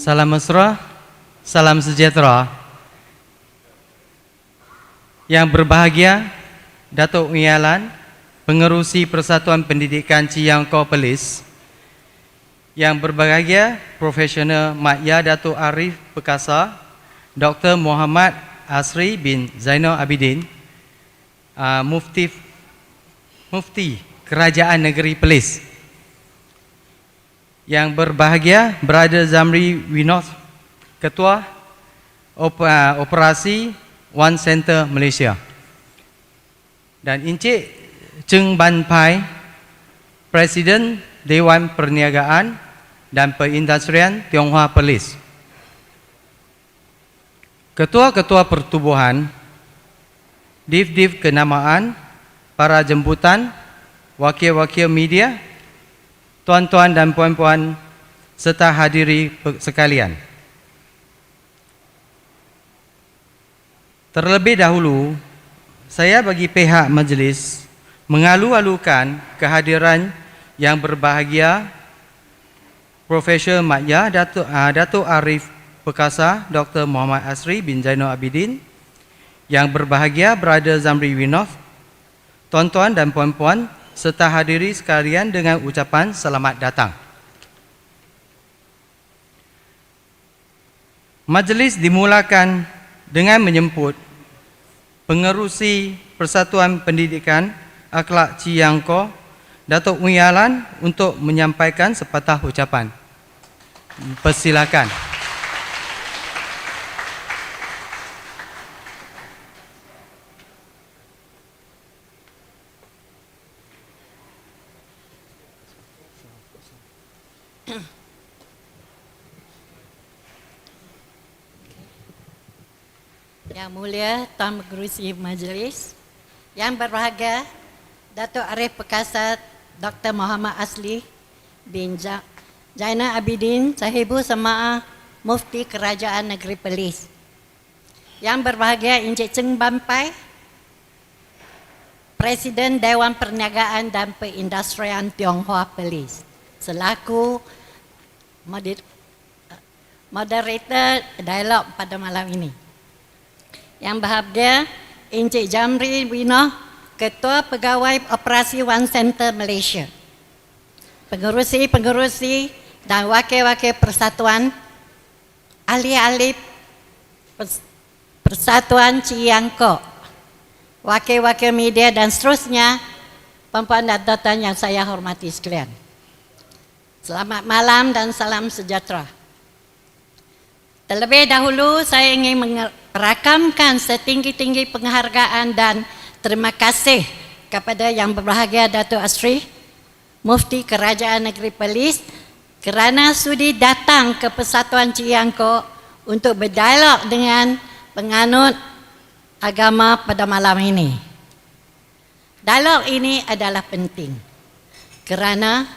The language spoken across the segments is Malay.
Salam mesra, salam sejahtera. Yang berbahagia, Datuk Mialan, Pengerusi Persatuan Pendidikan Ciyangkau Perlis. Yang berbahagia, Profesional Mak Ya Datuk Arif Perkasa, Dr. Muhammad Asri bin Zainal Abidin, Mufti Kerajaan Negeri Perlis. Yang berbahagia, Brother Zamri Winod, Ketua Operasi One Center Malaysia. Dan Encik Cheng Ban Pai, Presiden Dewan Perniagaan dan Perindustrian Tionghoa Perlis. Ketua-ketua pertubuhan, div-div kenamaan, para jemputan, wakil-wakil media, tuan-tuan dan puan-puan serta hadiri sekalian. Terlebih dahulu, saya bagi pihak majlis mengalu-alukan kehadiran yang berbahagia Profesor Mak Ya Datuk Arif Perkasa, Dr. Muhammad Asri bin Zainal Abidin, yang berbahagia Brother Zamri Winod, tuan-tuan dan puan-puan serta hadiri sekalian dengan ucapan selamat datang. Majlis dimulakan dengan menyebut Pengerusi Persatuan Pendidikan Akhlak Ciyangkau, Datuk Mialan, untuk menyampaikan sepatah ucapan. Persilakan. Yang mulia Tuan Pengerusi Majlis, yang berbahagia Datuk Arif Perkasa, Dr. Muhammad Asli bin Zainal Abidin, Sahibu Samaah Mufti Kerajaan Negeri Perlis. Yang berbahagia Encik Cheng Ban Pai, Presiden Dewan Perniagaan dan Perindustrian Tionghoa Perlis, selaku moderator dialog pada malam ini. Yang berbahagia Encik Zamri Winod, Ketua Pegawai Operasi One Center Malaysia, pengerusi dan wakil-wakil persatuan, ahli-ahli Persatuan Ciyangkau, wakil-wakil media dan seterusnya, puan-puan dan tuan yang saya hormati sekalian. Selamat malam dan salam sejahtera. Terlebih dahulu saya ingin merakamkan setinggi-tinggi penghargaan dan terima kasih kepada yang berbahagia Datuk Asri, Mufti Kerajaan Negeri Perlis, kerana sudi datang ke Persatuan Ciyangkau untuk berdialog dengan penganut agama pada malam ini. Dialog ini adalah penting kerana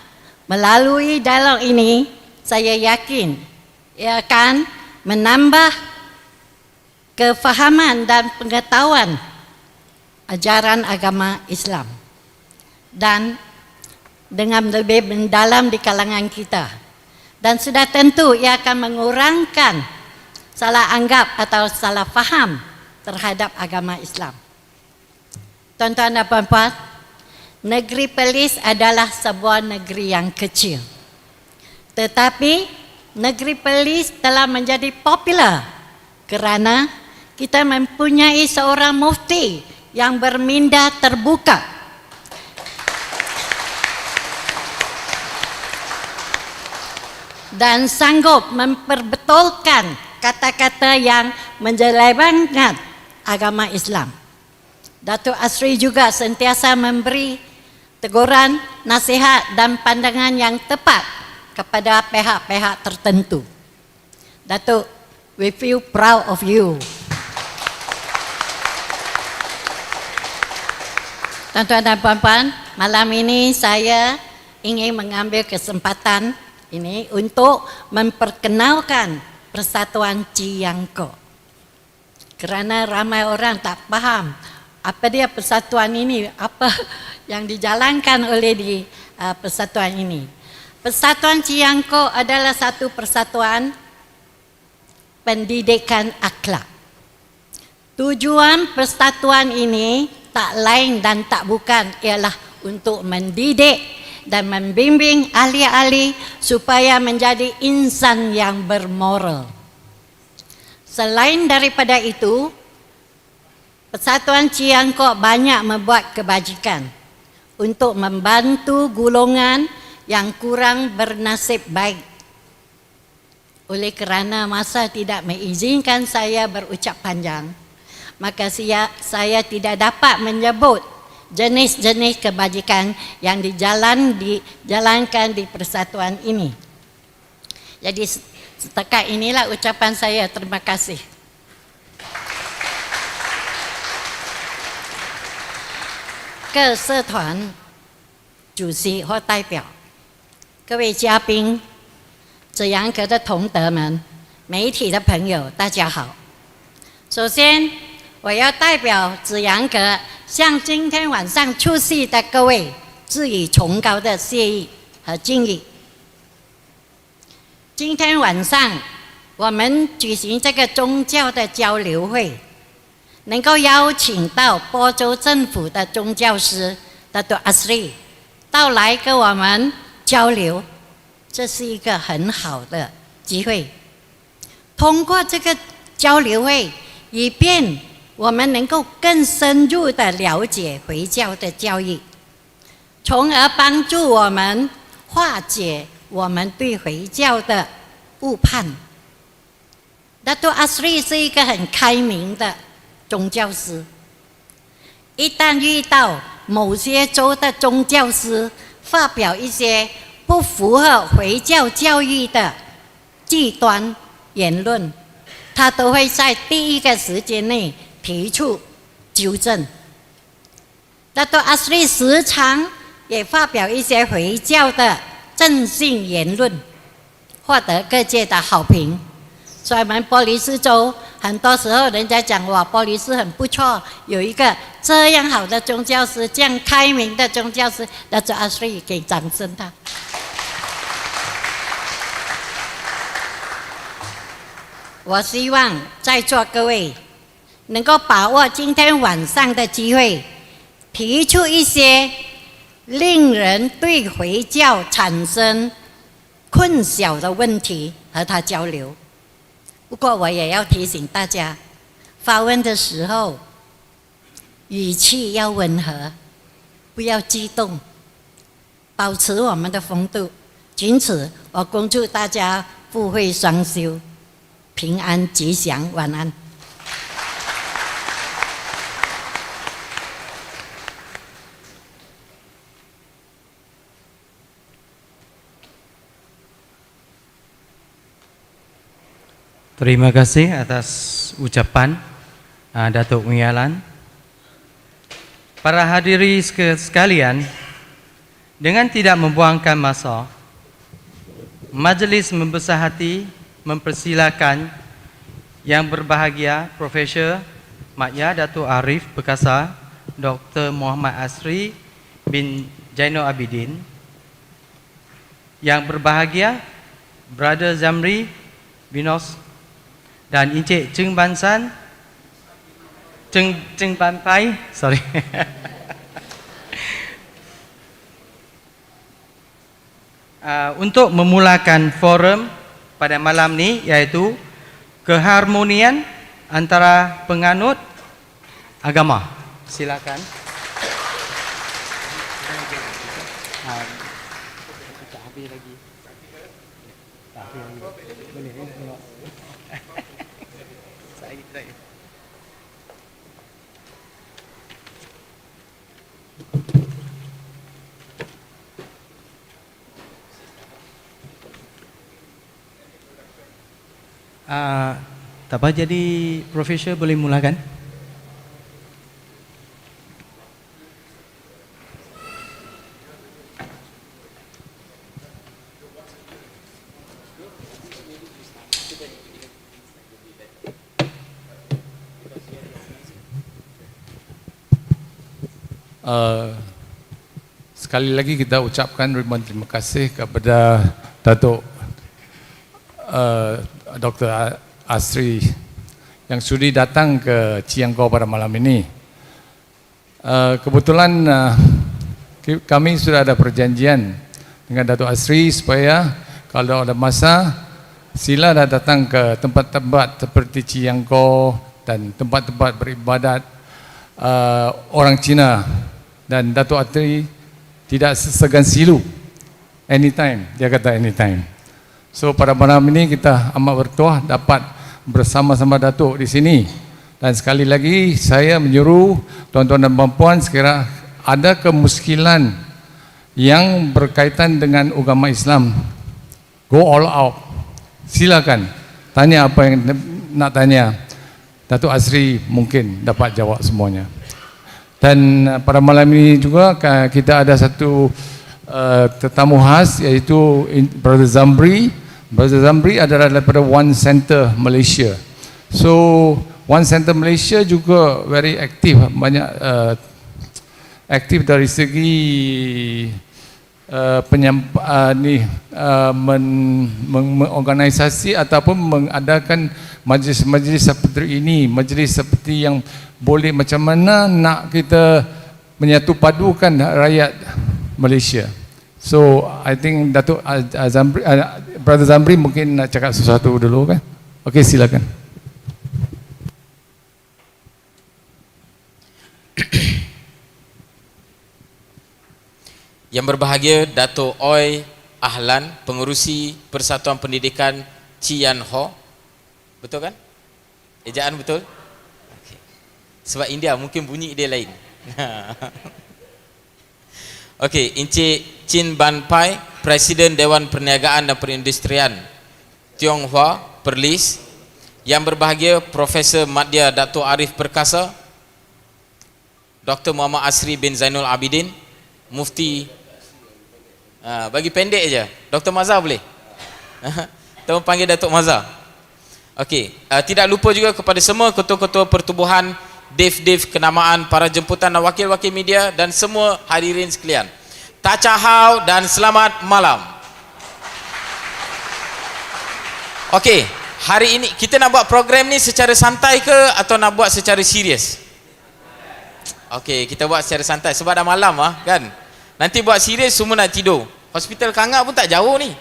melalui dialog ini saya yakin ia akan menambah kefahaman dan pengetahuan ajaran agama Islam dan dengan lebih mendalam di kalangan kita, dan sudah tentu ia akan mengurangkan salah anggap atau salah faham terhadap agama Islam. Tuan-tuan dan puan-puan, negeri Perlis adalah sebuah negeri yang kecil, tetapi negeri Perlis telah menjadi popular kerana kita mempunyai seorang mufti yang berminda terbuka dan sanggup memperbetulkan kata-kata yang menjelebangkan agama Islam. Datuk Asri juga sentiasa memberi teguran, nasihat dan pandangan yang tepat kepada pihak-pihak tertentu. Datuk, we feel proud of you. Tuan-tuan dan puan-puan, malam ini saya ingin mengambil kesempatan ini untuk memperkenalkan Persatuan Ciyangkau. Kerana ramai orang tak faham apa dia persatuan ini, apa yang dijalankan oleh di persatuan ini. Persatuan Ciyangkau adalah satu persatuan pendidikan akhlak. Tujuan persatuan ini tak lain dan tak bukan ialah untuk mendidik dan membimbing ahli-ahli supaya menjadi insan yang bermoral. Selain daripada itu, Persatuan Ciangkok banyak membuat kebajikan untuk membantu golongan yang kurang bernasib baik. Oleh kerana masa tidak mengizinkan saya berucap panjang, maka saya tidak dapat menyebut jenis-jenis kebajikan yang dijalankan di persatuan ini. Jadi setakat inilah ucapan saya. Terima kasih. 各社团主席或代表，各位嘉宾，紫阳阁的同德们，媒体的朋友，大家好。首先，我要代表紫阳阁向今天晚上出席的各位致以崇高的谢意和敬意。今天晚上我们举行这个宗教的交流会，能够邀请到波州政府的宗教师Dato' Asri到来跟我们交流，这是一个很好的机会。通过这个交流会，以便我们能够更深入的了解回教的教义，从而帮助我们化解我们对回教的误判。Dato' Asri 是一个很开明的宗教师，一旦遇到某些州的宗教师发表一些不符合回教教义的极端言论，他都会在第一个时间内提出纠正。Dato' Asri 时常也发表一些回教的正信言论，获得各界的好评。所以我们玻璃市州很多时候人家讲哇，玻璃市很不错，有一个这样好的宗教师，这样开明的宗教师，Dato' Asri 给掌声他。我希望在座各位能够把握今天晚上的机会，提出一些令人对回教产生困扰的问题和他交流。不过我也要提醒大家，发问的时候语气要温和，不要激动，保持我们的风度。仅此，我恭祝大家富慧双修，平安吉祥，晚安。Terima kasih atas ucapan Datuk Muyalan. Para hadiri sekalian, dengan tidak membuangkan masa, majlis membesar hati mempersilakan yang berbahagia Profesor Mak Ya Datuk Arif Perkasa Dr. Muhammad Asri bin Jainal Abidin, yang berbahagia Brother Zamri Binos dan Encik Cheng Bansan, Cheng Ban Pai, sorry. Untuk memulakan forum pada malam ni, iaitu keharmonian antara penganut agama. Silakan. Habis lagi. Boleh tengok. Tak apa, jadi Profesor boleh mulakan. Sekali lagi kita ucapkan ribuan terima kasih kepada Datuk Dr. Asri yang sudi datang ke Ciangkau pada malam ini. Kebetulan kami sudah ada perjanjian dengan Datuk Asri supaya kalau ada masa sila dah datang ke tempat-tempat seperti Ciangkau dan tempat-tempat beribadat orang Cina, dan Datuk Asri tidak segan silu, anytime, dia kata anytime. So pada malam ini kita amat bertuah dapat bersama-sama Datuk di sini. Dan sekali lagi saya menyuruh tuan-tuan dan puan-puan, sekiranya ada kemuskilan yang berkaitan dengan agama Islam, go all out. Silakan tanya apa yang nak tanya. Datuk Asri mungkin dapat jawab semuanya. Dan pada malam ini juga kita ada satu tetamu khas, iaitu Brother Zambri. Brother Zambri adalah daripada One Center Malaysia. So One Center Malaysia juga very aktif, banyak aktif dari segi mengorganisasi ataupun mengadakan majlis-majlis seperti ini, majlis seperti yang boleh macam mana nak kita menyatu padukan rakyat Malaysia. So I think Datuk Zambri, Brother Zambri mungkin nak cakap sesuatu dulu kan? Okey, silakan. Yang berbahagia Dato' Oi Ahlan, pengurusi Persatuan Pendidikan Cian Ho. Betul kan? Ejaan betul? Okay. Sebab India mungkin bunyi dia lain. Okey, Encik Chin Ban Pai, Presiden Dewan Perniagaan dan Perindustrian Tionghoa Perlis. Yang berbahagia Profesor Madya Dato' Arif Perkasa, Dr. Muhammad Asri bin Zainul Abidin, Mufti, bagi pendek je, Dr. Mazhar boleh? Kita panggil Datuk Mazhar. Okey, tidak lupa juga kepada semua ketua-ketua pertubuhan, dev-dev kenamaan, para jemputan dan wakil-wakil media dan semua hadirin sekalian. Tacahau dan selamat malam. Okey, hari ini kita nak buat program ni secara santai ke atau nak buat secara serius? Okey, kita buat secara santai sebab dah malam kan. Nanti buat serius semua nak tidur. Hospital Kangak pun tak jauh ni.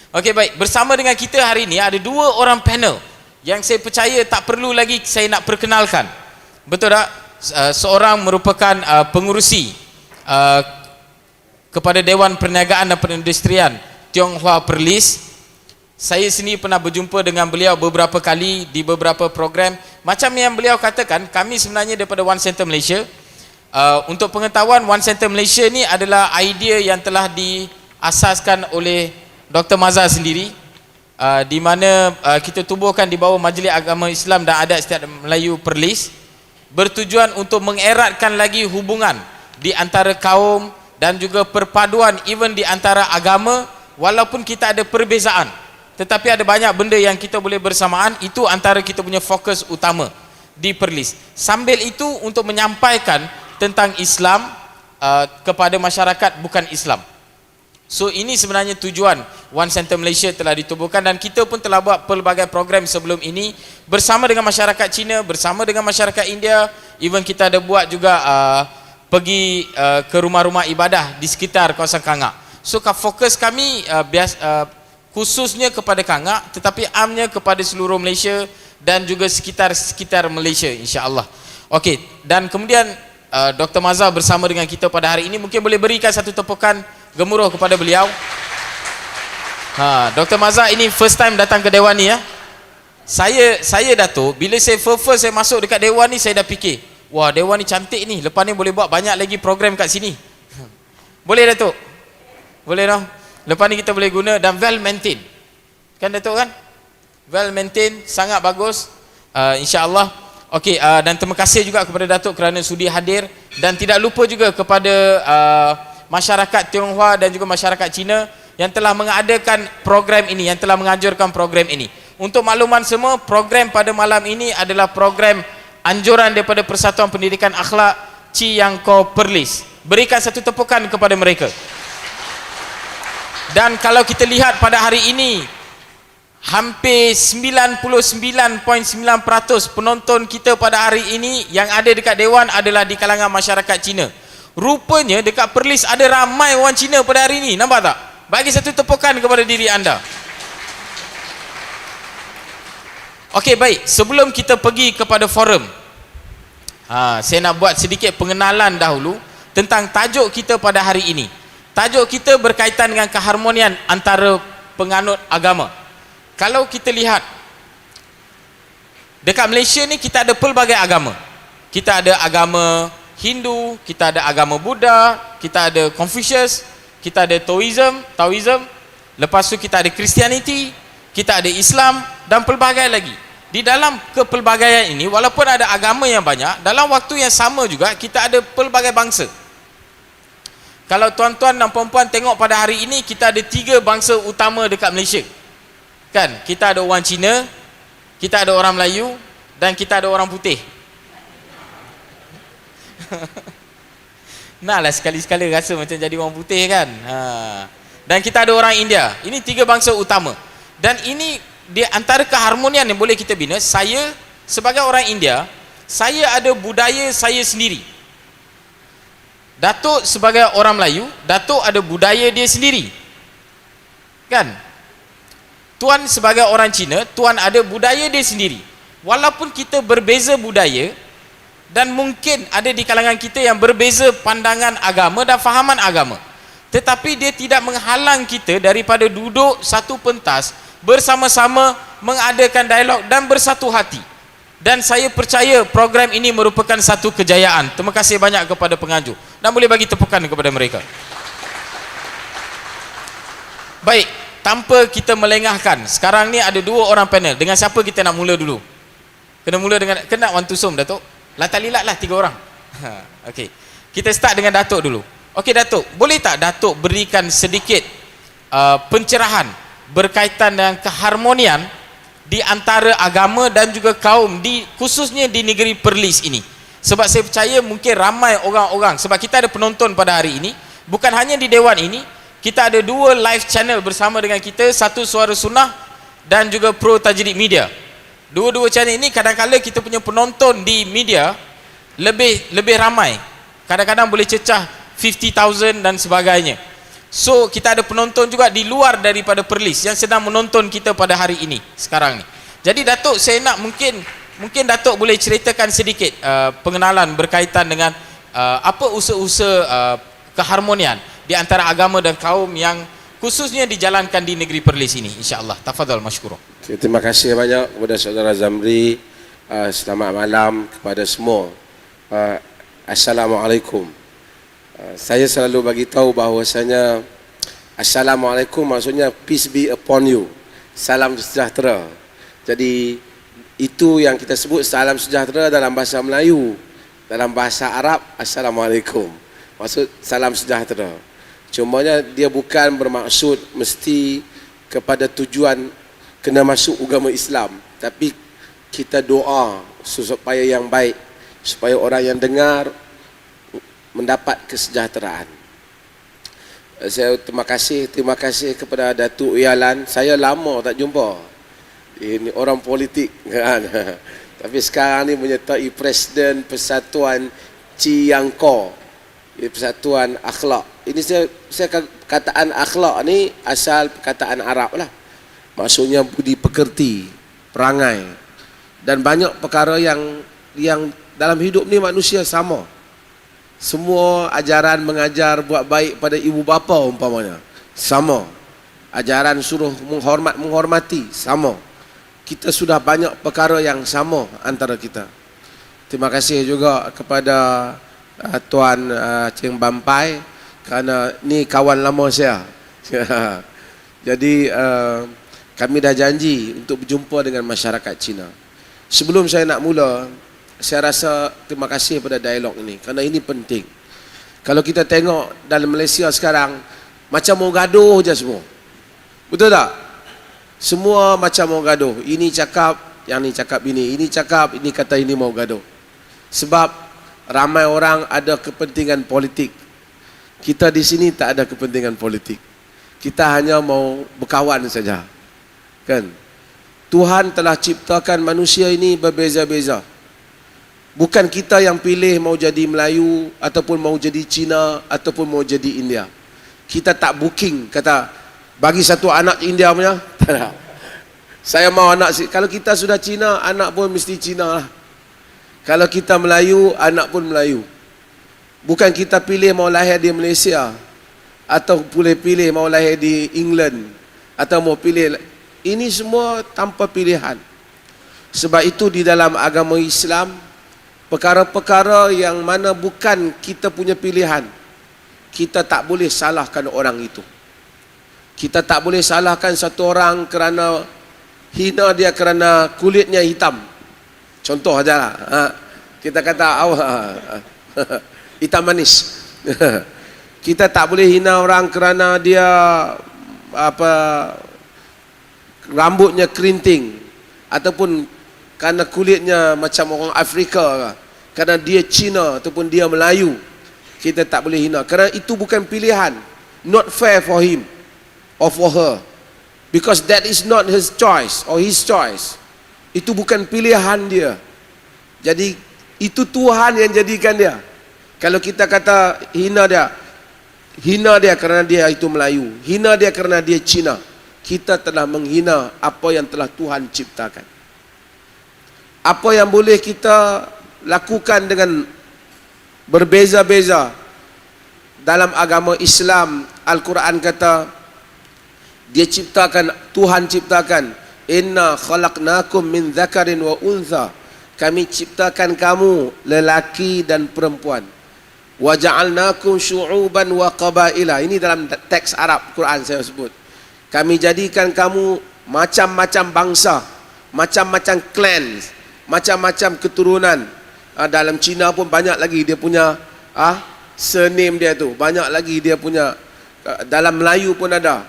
Okey, baik. Bersama dengan kita hari ini ada dua orang panel yang saya percaya tak perlu lagi saya nak perkenalkan. Betul tak? Seorang merupakan pengurusi kepada Dewan Perniagaan dan Perindustrian Tionghoa Perlis. Saya sendiri pernah berjumpa dengan beliau beberapa kali di beberapa program. Macam yang beliau katakan, kami sebenarnya daripada One Center Malaysia. Untuk pengetahuan, One Center Malaysia ni adalah idea yang telah diasaskan oleh Dr. Mazhar sendiri, di mana kita tubuhkan di bawah Majlis Agama Islam dan Adat Istiadat Melayu Perlis, bertujuan untuk mengeratkan lagi hubungan di antara kaum dan juga perpaduan even di antara agama. Walaupun kita ada perbezaan, tetapi ada banyak benda yang kita boleh bersamaan. Itu antara kita punya fokus utama di Perlis. Sambil itu untuk menyampaikan tentang Islam kepada masyarakat bukan Islam. So ini sebenarnya tujuan One Center Malaysia telah ditubuhkan, dan kita pun telah buat pelbagai program sebelum ini bersama dengan masyarakat Cina, bersama dengan masyarakat India. Even kita ada buat juga pergi ke rumah-rumah ibadah di sekitar kawasan Kangak. So fokus kami khususnya kepada Kangak, tetapi amnya kepada seluruh Malaysia dan juga sekitar Malaysia, insya-Allah. Okey, dan kemudian Dr. Mazhar bersama dengan kita pada hari ini, mungkin boleh berikan satu tepukan gemuruh kepada beliau. Dr. Mazhar ini first time datang ke Dewan ni ya. Saya Datuk, bila saya first saya masuk dekat Dewan ni, saya dah fikir, wah Dewan ni cantik ni, lepas ni boleh buat banyak lagi program kat sini. Boleh Datuk? Boleh dah. Lepas ni kita boleh guna dan well maintain. Kan Datuk kan? Well maintain, sangat bagus. Insya-Allah. Okey, dan terima kasih juga kepada Datuk kerana sudi hadir, dan tidak lupa juga kepada masyarakat Tionghoa dan juga masyarakat Cina yang telah mengadakan program ini, yang telah menganjurkan program ini. Untuk makluman semua, program pada malam ini adalah program anjuran daripada Persatuan Pendidikan Akhlak Ciangkau Perlis. Berikan satu tepukan kepada mereka. Dan kalau kita lihat pada hari ini, hampir 99.9% penonton kita pada hari ini yang ada dekat Dewan adalah di kalangan masyarakat Cina. Rupanya dekat Perlis ada ramai orang Cina pada hari ini. Nampak tak? Bagi satu tepukan kepada diri anda. Okey, baik. Sebelum kita pergi kepada forum, saya nak buat sedikit pengenalan dahulu tentang tajuk kita pada hari ini. Tajuk kita berkaitan dengan keharmonian antara penganut agama. Kalau kita lihat dekat Malaysia ni, kita ada pelbagai agama. Kita ada agama Hindu, kita ada agama Buddha, kita ada Confucius, kita ada Taoism, lepas tu kita ada Christianity, kita ada Islam dan pelbagai lagi. Di dalam kepelbagaian ini, walaupun ada agama yang banyak, dalam waktu yang sama juga kita ada pelbagai bangsa. Kalau tuan-tuan dan puan-puan tengok pada hari ini, kita ada 3 bangsa utama dekat Malaysia. Kan? Kita ada orang Cina, kita ada orang Melayu dan kita ada orang putih. Nah lah, sekali-sekala rasa macam jadi orang putih kan. Dan kita ada orang India. Ini 3 bangsa utama. Dan ini di antara keharmonian yang boleh kita bina. Saya sebagai orang India, saya ada budaya saya sendiri. Datuk sebagai orang Melayu, Datuk ada budaya dia sendiri. Kan? Tuan sebagai orang Cina, tuan ada budaya dia sendiri. Walaupun kita berbeza budaya, dan mungkin ada di kalangan kita yang berbeza pandangan agama dan fahaman agama, tetapi dia tidak menghalang kita daripada duduk satu pentas bersama-sama mengadakan dialog dan bersatu hati. Dan saya percaya program ini merupakan satu kejayaan. Terima kasih banyak kepada penganjur dan boleh bagi tepukan kepada mereka. Baik, tanpa kita melengahkan, sekarang ni ada 2 orang panel. Dengan siapa kita nak mula dulu? Kena mula dengan, kena one to sum, Datuk? Latalilat lah 3 orang. Okey, kita start dengan Datuk dulu. Okey Datuk, boleh tak Datuk berikan sedikit pencerahan berkaitan dengan keharmonian di antara agama dan juga kaum, khususnya di negeri Perlis ini? Sebab saya percaya mungkin ramai orang-orang, sebab kita ada penonton pada hari ini, bukan hanya di Dewan ini, kita ada 2 live channel bersama dengan kita, satu Suara Sunnah dan juga Pro Tajrid Media. Dua-dua channel ini kadang-kadang kita punya penonton di media lebih ramai. Kadang-kadang boleh cecah 50,000 dan sebagainya. So kita ada penonton juga di luar daripada Perlis yang sedang menonton kita pada hari ini sekarang ni. Jadi Datuk, saya nak mungkin Datuk boleh ceritakan sedikit pengenalan berkaitan dengan apa usaha-usaha keharmonian di antara agama dan kaum yang khususnya dijalankan di negeri Perlis ini, insya-Allah. Tafadhal masykurun. Okay, terima kasih banyak kepada saudara Zamri. Selamat malam kepada semua. Assalamualaikum. Saya selalu bagi tahu bahawasanya Assalamualaikum maksudnya peace be upon you. Salam sejahtera. Jadi itu yang kita sebut salam sejahtera dalam bahasa Melayu. Dalam bahasa Arab Assalamualaikum maksud salam sejahtera. Cumanya dia bukan bermaksud mesti kepada tujuan kena masuk agama Islam, tapi kita doa supaya yang baik, supaya orang yang dengar mendapat kesejahteraan. Saya terima kasih kepada Datuk Yalan. Saya lama tak jumpa. Ini orang politik kan. Tapi sekarang ni menyertai Presiden Persatuan Ciyangko, Persatuan Akhlak. Ini saya kataan akhlak ni asal perkataan Arab lah. Maksudnya budi pekerti, perangai, dan banyak perkara yang dalam hidup ni manusia sama. Semua ajaran mengajar buat baik pada ibu bapa umpamanya sama. Ajaran suruh menghormati sama. Kita sudah banyak perkara yang sama antara kita. Terima kasih juga kepada Tuan Cheng Bampai kerana ni kawan lama saya. Jadi kami dah janji untuk berjumpa dengan masyarakat Cina. Sebelum saya nak mula, saya rasa terima kasih pada dialog ini kerana ini penting. Kalau kita tengok dalam Malaysia sekarang, macam mau gaduh je semua. Betul tak? Semua macam mau gaduh. Ini cakap, yang ni cakap ini. Ini cakap, ini kata ini mau gaduh. Sebab ramai orang ada kepentingan politik. Kita di sini tak ada kepentingan politik. Kita hanya mau berkawan saja. Kan? Tuhan telah ciptakan manusia ini berbeza-beza. Bukan kita yang pilih mau jadi Melayu, ataupun mau jadi Cina, ataupun mau jadi India. Kita tak booking, kata bagi satu anak India punya. Tak. Saya mau anak, kalau kita sudah Cina, anak pun mesti Cina lah. Kalau kita Melayu, anak pun Melayu. Bukan kita pilih mau lahir di Malaysia, atau boleh pilih mau lahir di England, atau mau pilih. Ini semua tanpa pilihan. Sebab itu di dalam agama Islam, perkara-perkara yang mana bukan kita punya pilihan, kita tak boleh salahkan orang itu. Kita tak boleh salahkan satu orang kerana hina dia kerana kulitnya hitam. Contoh aja lah. Kita kata hitam manis. Kita tak boleh hina orang kerana dia rambutnya kerinting, ataupun kerana kulitnya macam orang Afrika, kerana dia Cina ataupun dia Melayu. Kita tak boleh hina kerana itu bukan pilihan. Not fair for him or for her, because that is not his choice or his choice. Itu bukan pilihan dia. Jadi itu Tuhan yang jadikan dia. Kalau kita kata hina dia kerana dia itu Melayu, hina dia kerana dia Cina, kita telah menghina apa yang telah Tuhan ciptakan. Apa yang boleh kita lakukan dengan berbeza-beza dalam agama Islam, Al-Quran kata dia ciptakan, Tuhan ciptakan, inna khalaqnakum min dzakarin wa untha, kami ciptakan kamu lelaki dan perempuan, wa ja'alnakum syu'uban wa qabaila. Ini dalam teks Arab Quran saya sebut. Kami jadikan kamu macam-macam bangsa, macam-macam clans, macam-macam keturunan. Dalam Cina pun banyak lagi dia punya surname dia tu, banyak lagi dia punya. Dalam Melayu pun ada.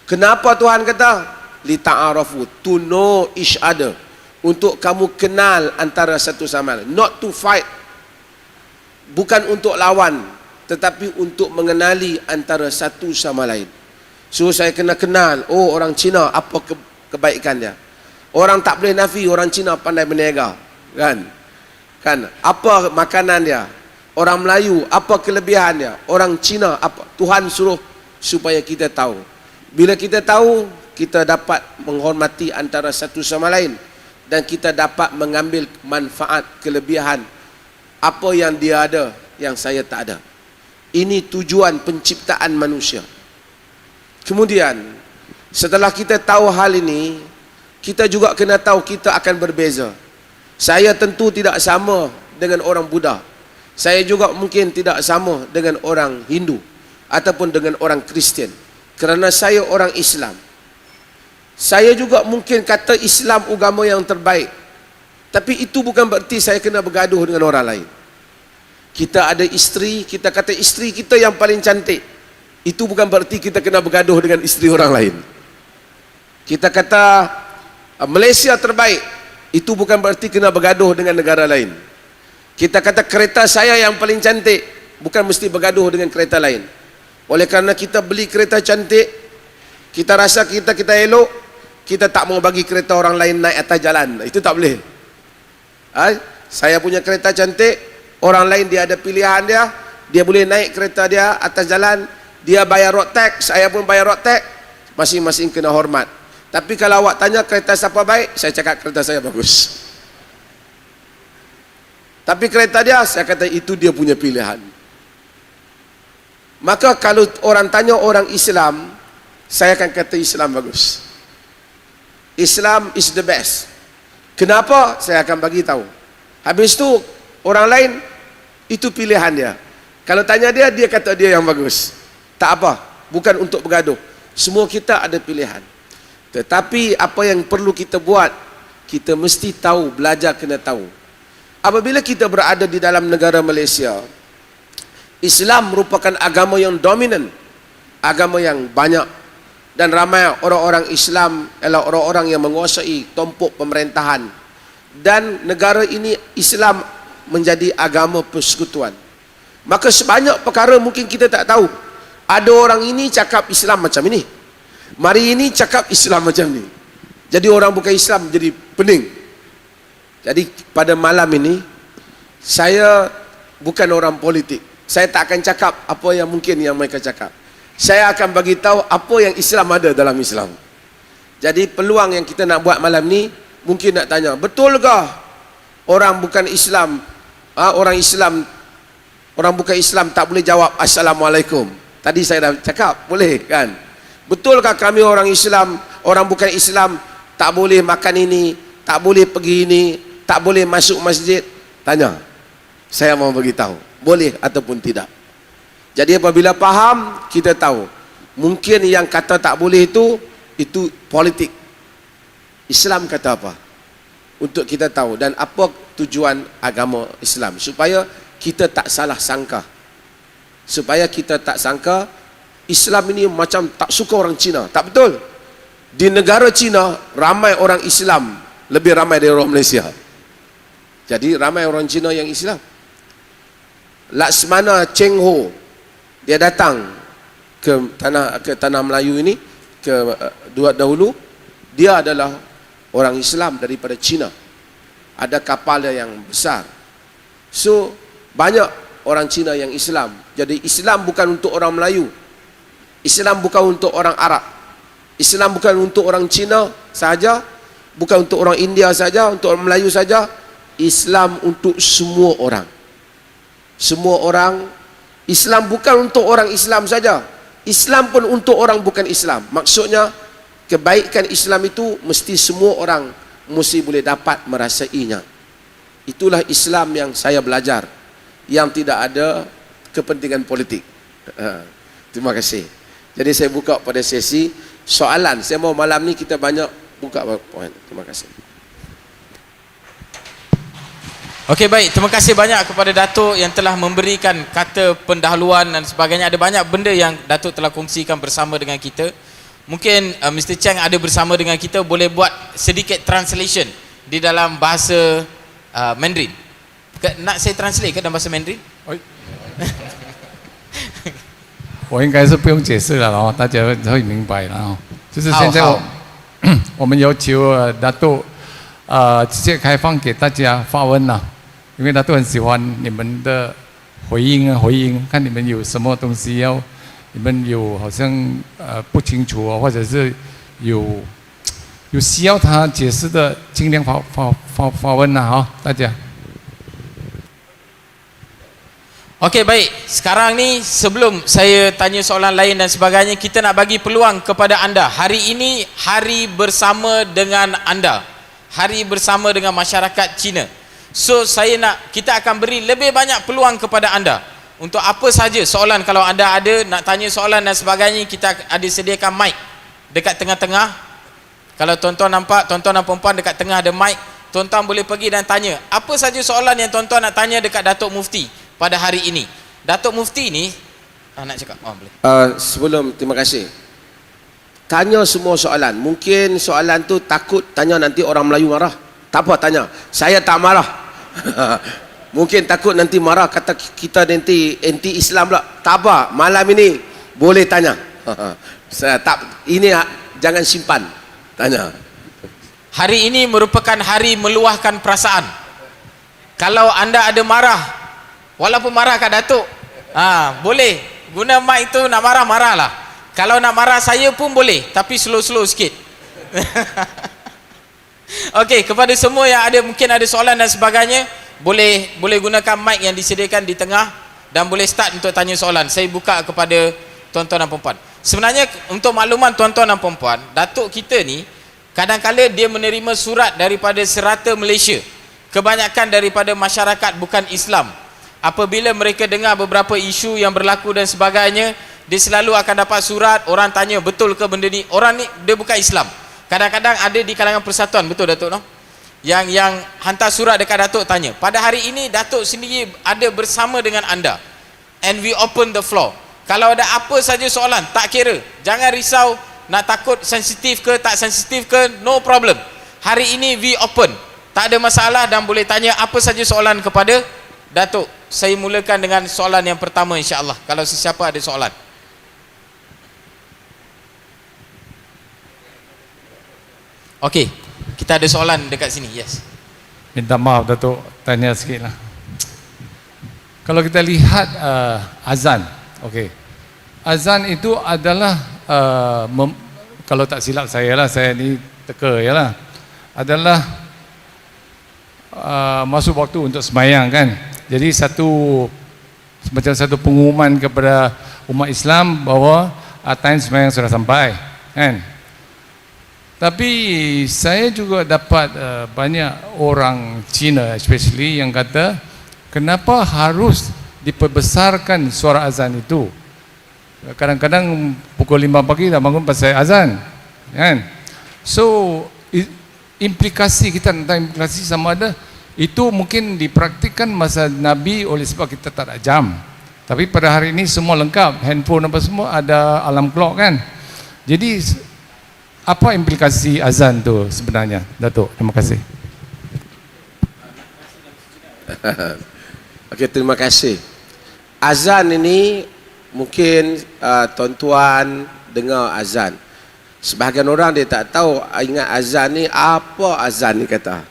Kenapa Tuhan kata li ta'arafu, to know each other, untuk kamu kenal antara satu sama lain, not to fight, bukan untuk lawan, tetapi untuk mengenali antara satu sama lain. So saya kena kenal, oh orang Cina apa kebaikan dia. Orang tak boleh nafi orang Cina pandai berniaga, kan? Apa makanan dia? Orang Melayu apa kelebihan dia? Orang Cina apa? Tuhan suruh supaya kita tahu. Bila kita tahu, kita dapat menghormati antara satu sama lain, dan kita dapat mengambil manfaat kelebihan apa yang dia ada yang saya tak ada. Ini tujuan penciptaan manusia. Kemudian setelah kita tahu hal ini, kita juga kena tahu kita akan berbeza. Saya tentu tidak sama dengan orang Buddha. Saya juga mungkin tidak sama dengan orang Hindu ataupun dengan orang Kristian, kerana saya orang Islam. Saya juga mungkin kata Islam agama yang terbaik, tapi itu bukan berarti saya kena bergaduh dengan orang lain. Kita ada isteri, kita kata isteri kita yang paling cantik, itu bukan berarti kita kena bergaduh dengan isteri orang lain. Kita kata Malaysia terbaik, itu bukan berarti kena bergaduh dengan negara lain. Kita kata kereta saya yang paling cantik, bukan mesti bergaduh dengan kereta lain. Oleh kerana kita beli kereta cantik, kita rasa kita elok, kita tak mau bagi kereta orang lain naik atas jalan. Itu tak boleh. Saya punya kereta cantik, orang lain dia ada pilihan dia boleh naik kereta dia atas jalan, dia bayar road tax, saya pun bayar road tax, masing-masing kena hormat. Tapi kalau awak tanya kereta siapa baik, saya cakap kereta saya bagus. Tapi kereta dia, saya kata itu dia punya pilihan. Maka kalau orang tanya orang Islam, saya akan kata Islam bagus. Islam is the best. Kenapa? Saya akan bagi tahu. Habis itu orang lain, itu pilihan dia. Kalau tanya dia, dia kata dia yang bagus. Tak apa, bukan untuk bergaduh. Semua kita ada pilihan. Tetapi apa yang perlu kita buat, kita mesti tahu, belajar kena tahu. Apabila kita berada di dalam negara Malaysia, Islam merupakan agama yang dominan, agama yang banyak, dan ramai orang-orang Islam adalah orang-orang yang menguasai tompok pemerintahan, dan negara ini Islam menjadi agama persekutuan. Maka sebanyak perkara mungkin kita tak tahu. Ada orang ini cakap Islam macam ini, mari ini cakap Islam macam ni. Jadi orang bukan Islam jadi pening. Jadi pada malam ini saya bukan orang politik. Saya tak akan cakap apa yang mungkin yang mereka cakap. Saya akan bagi tahu apa yang Islam ada dalam Islam. Jadi peluang yang kita nak buat malam ni, mungkin nak tanya, betulkah orang bukan Islam, orang bukan Islam tak boleh jawab Assalamualaikum? Tadi saya dah cakap, boleh kan? Betulkah kami orang Islam, orang bukan Islam tak boleh makan ini, tak boleh pergi ini, tak boleh masuk masjid? Tanya. Saya mau beritahu, boleh ataupun tidak. Jadi apabila faham, kita tahu. Mungkin yang kata tak boleh itu politik. Islam kata apa? Untuk kita tahu. Dan apa tujuan agama Islam? Supaya kita tak salah sangka. Supaya kita tak sangka Islam ini macam tak suka orang Cina. Tak betul. Di negara Cina ramai orang Islam, lebih ramai dari orang Malaysia. Jadi ramai orang Cina yang Islam. Laksmana Cheng Ho, dia datang ke tanah Melayu ini dahulu. Dia adalah orang Islam daripada Cina. Ada kapal dia yang besar. So banyak orang Cina yang Islam. Jadi Islam bukan untuk orang Melayu, Islam bukan untuk orang Arab, Islam bukan untuk orang Cina saja, bukan untuk orang India saja, untuk orang Melayu saja. Islam untuk semua orang. Semua orang. Islam bukan untuk orang Islam saja, Islam pun untuk orang bukan Islam. Maksudnya kebaikan Islam itu mesti semua orang mesti boleh dapat merasainya. Itulah Islam yang saya belajar, yang tidak ada kepentingan politik. Terima kasih. Jadi saya buka pada sesi soalan. Saya mau malam ni kita banyak buka poin. Terima kasih. Okey, baik, terima kasih banyak kepada Datuk yang telah memberikan kata pendahuluan dan sebagainya. Ada banyak benda yang Datuk telah kongsikan bersama dengan kita. Mungkin Mr. Cheng ada bersama dengan kita, boleh buat sedikit translation di dalam bahasa Mandarin. Nak saya translate ke dalam bahasa Mandarin? 我应该是不用解释了哦，大家会明白了哦。就是现在好我们要求大都直接开放给大家发问了，因为大都很喜欢你们的回应看你们有什么东西要，你们有好像不清楚啊，或者是有需要他解释的，尽量发问了哈，大家。 Okey, baik. Sekarang ni sebelum saya tanya soalan lain dan sebagainya, kita nak bagi peluang kepada anda. Hari ini hari bersama dengan anda. Hari bersama dengan masyarakat Cina. So kita akan beri lebih banyak peluang kepada anda. Untuk apa saja soalan, kalau anda ada nak tanya soalan dan sebagainya, kita ada sediakan mic dekat tengah-tengah. Kalau tuan-tuan nampak, tuan-tuan dan puan-puan dekat tengah ada mic, tuan-tuan boleh pergi dan tanya. Apa saja soalan yang tuan-tuan nak tanya dekat Datuk Mufti pada hari ini. Datuk Mufti ni nak cakap, boleh. Sebelum, terima kasih. Tanya semua soalan. Mungkin soalan tu takut tanya nanti orang Melayu marah. Tak apa, tanya. Saya tak marah. Mungkin takut nanti marah, kata kita nanti anti Islam pula. Tak apa, malam ini boleh tanya. Saya tak, ini jangan simpan. Tanya. Hari ini merupakan hari meluahkan perasaan. Kalau anda ada marah, walaupun marah kat Datuk, boleh guna mic tu. Nak marah, marahlah. Kalau nak marah saya pun boleh, tapi slow-slow sikit. Okey, kepada semua yang ada mungkin ada soalan dan sebagainya, boleh gunakan mic yang disediakan di tengah dan boleh start untuk tanya soalan. Saya buka kepada tuan-tuan dan puan-puan. Sebenarnya untuk makluman tuan-tuan dan puan-puan, Datuk kita ni kadang-kadang dia menerima surat daripada serata Malaysia, kebanyakan daripada masyarakat bukan Islam. Apabila mereka dengar beberapa isu yang berlaku dan sebagainya, dia selalu akan dapat surat, orang tanya betul ke benda ni. Orang ni dia bukan Islam. Kadang-kadang ada di kalangan persatuan, betul Datuk no? Yang hantar surat dekat Datuk tanya. Pada hari ini Datuk sendiri ada bersama dengan anda. And we open the floor. Kalau ada apa saja soalan, tak kira. Jangan risau, nak takut sensitif ke tak sensitif ke, no problem. Hari ini we open. Tak ada masalah dan boleh tanya apa saja soalan kepada Datuk. Saya mulakan dengan soalan yang pertama insya-Allah. Kalau sesiapa ada soalan. Okey, kita ada soalan dekat sini. Yes. Minta maaf Datuk, tanya sikit lah. Kalau kita lihat azan, okey. Azan itu adalah kalau tak silap saya lah, saya ni teka ya lah, adalah masuk waktu untuk sembahyang kan. Jadi macam satu pengumuman kepada umat Islam bahawa time sembahyang sudah sampai kan. Tapi saya juga dapat banyak orang Cina especially yang kata, kenapa harus diperbesarkan suara azan itu? Kadang-kadang pukul 5 pagi dah bangun pasal azan kan. So implikasi kita tentang implikasi sama ada itu mungkin dipraktikkan masa Nabi oleh sebab kita tak ada jam. Tapi pada hari ini semua lengkap, handphone apa semua ada alarm clock kan. Jadi apa implikasi azan tu sebenarnya, Datuk? Terima kasih. Okey, terima kasih. Azan ini mungkin tuan-tuan dengar azan. Sebahagian orang dia tak tahu ingat azan ni apa azan ni kata.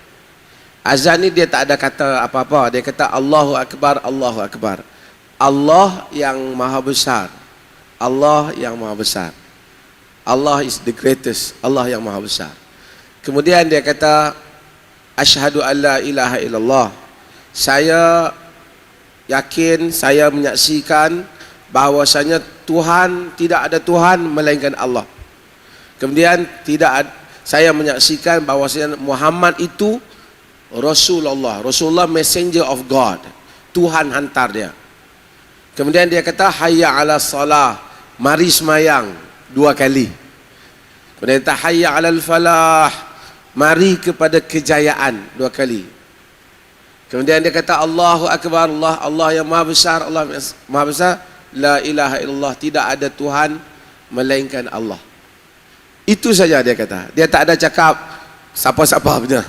Azan ni dia tak ada kata apa-apa. Dia kata Allahu Akbar, Allahu Akbar. Allah yang maha besar. Allah yang maha besar. Allah is the greatest. Allah yang maha besar. Kemudian dia kata asyhadu alla ilaha illallah. Saya yakin, saya menyaksikan bahawasanya Tuhan, tidak ada Tuhan melainkan Allah. Kemudian saya menyaksikan bahawasanya Muhammad itu Rasulullah. Rasulullah messenger of God. Tuhan hantar dia. Kemudian dia kata hayya ala salah. Mari semayang 2 kali. Kemudian kata hayya alal falah, mari kepada kejayaan 2 kali. Kemudian dia kata Allahu Akbar, Allah yang maha besar, Allah maha besar, la ilaha illallah, tidak ada Tuhan melainkan Allah. Itu saja dia kata. Dia tak ada cakap siapa-siapa punya.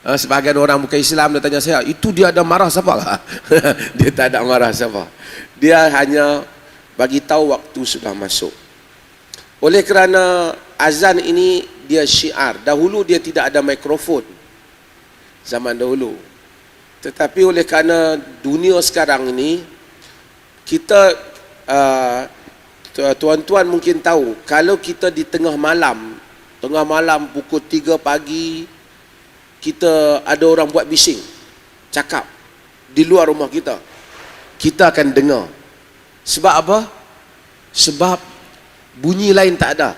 Sebahagian orang bukan Islam dia tanya saya, itu dia ada marah siapa lah? Dia tak ada marah siapa. Dia hanya bagi tahu waktu sudah masuk. Oleh kerana azan ini dia syiar. Dahulu dia tidak ada mikrofon. Zaman dahulu. Tetapi oleh kerana dunia sekarang ini, kita tuan-tuan mungkin tahu, kalau kita di tengah malam pukul 3 pagi, kita ada orang buat bising, cakap di luar rumah kita, kita akan dengar. Sebab apa? Sebab bunyi lain tak ada,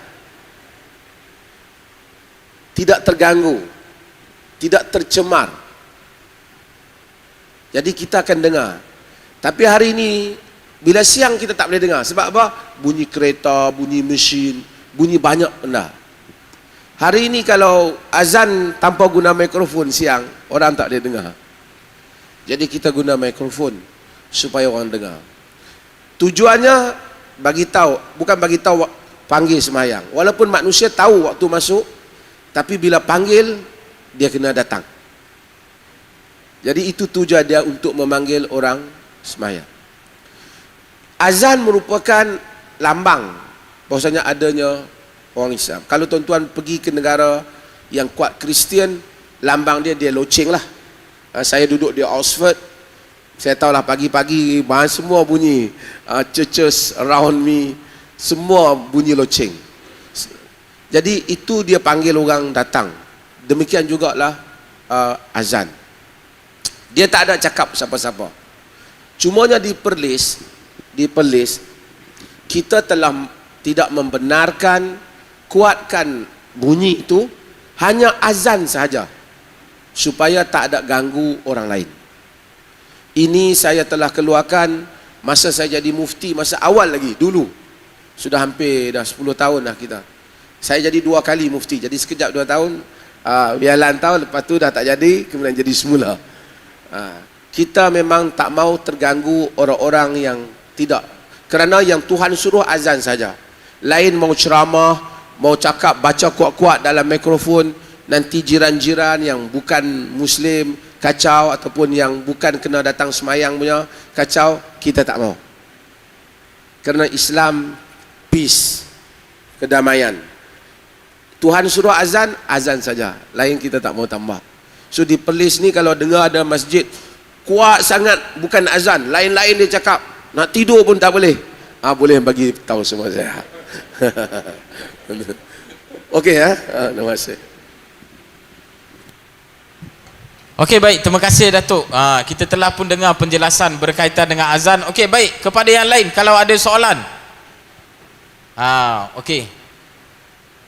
tidak terganggu, tidak tercemar. Jadi kita akan dengar. Tapi hari ini bila siang kita tak boleh dengar. Sebab apa? Bunyi kereta, bunyi mesin, bunyi banyak benda. Hari ini kalau azan tanpa guna mikrofon siang, orang tak boleh dengar. Jadi kita guna mikrofon supaya orang dengar. Tujuannya bagi tahu, bukan bagi tahu panggil semayang. Walaupun manusia tahu waktu masuk, tapi bila panggil dia kena datang. Jadi itu tujuan dia untuk memanggil orang semayang. Azan merupakan lambang bahawasanya adanya orang Islam. Kalau tuan-tuan pergi ke negara yang kuat Kristian, lambang dia loceng lah. Saya duduk di Oxford, saya tahulah pagi-pagi semua bunyi, churches around me, semua bunyi loceng. Jadi itu dia panggil orang datang. Demikian jugalah azan. Dia tak ada cakap siapa-siapa. Cumanya di Perlis kita telah tidak membenarkan kuatkan bunyi itu, hanya azan sahaja supaya tak ada ganggu orang lain. Ini saya telah keluarkan masa saya jadi mufti, masa awal lagi dulu. Sudah hampir dah 10 tahun dah kita. Saya jadi 2 kali mufti. Jadi sekejap 2 tahun, bialan tahun, lepas tu dah tak jadi, kemudian jadi semula. Kita memang tak mau terganggu orang-orang yang tidak. Kerana yang Tuhan suruh azan saja. Lain mau ceramah, mau cakap, baca kuat-kuat dalam mikrofon, nanti jiran-jiran yang bukan Muslim kacau, ataupun yang bukan kena datang semayang punya kacau, kita tak mau. Kerana Islam peace, kedamaian. Tuhan suruh azan, azan saja. Lain kita tak mau tambah. So di Perlis ni kalau dengar ada masjid kuat sangat bukan azan, lain-lain dia cakap, nak tidur pun tak boleh. Boleh bagi tahu semua saya. Okey ya. Terima kasih. Okey, baik, terima kasih Datuk. Kita telah pun dengar penjelasan berkaitan dengan azan. Okey, baik, kepada yang lain kalau ada soalan. Okey.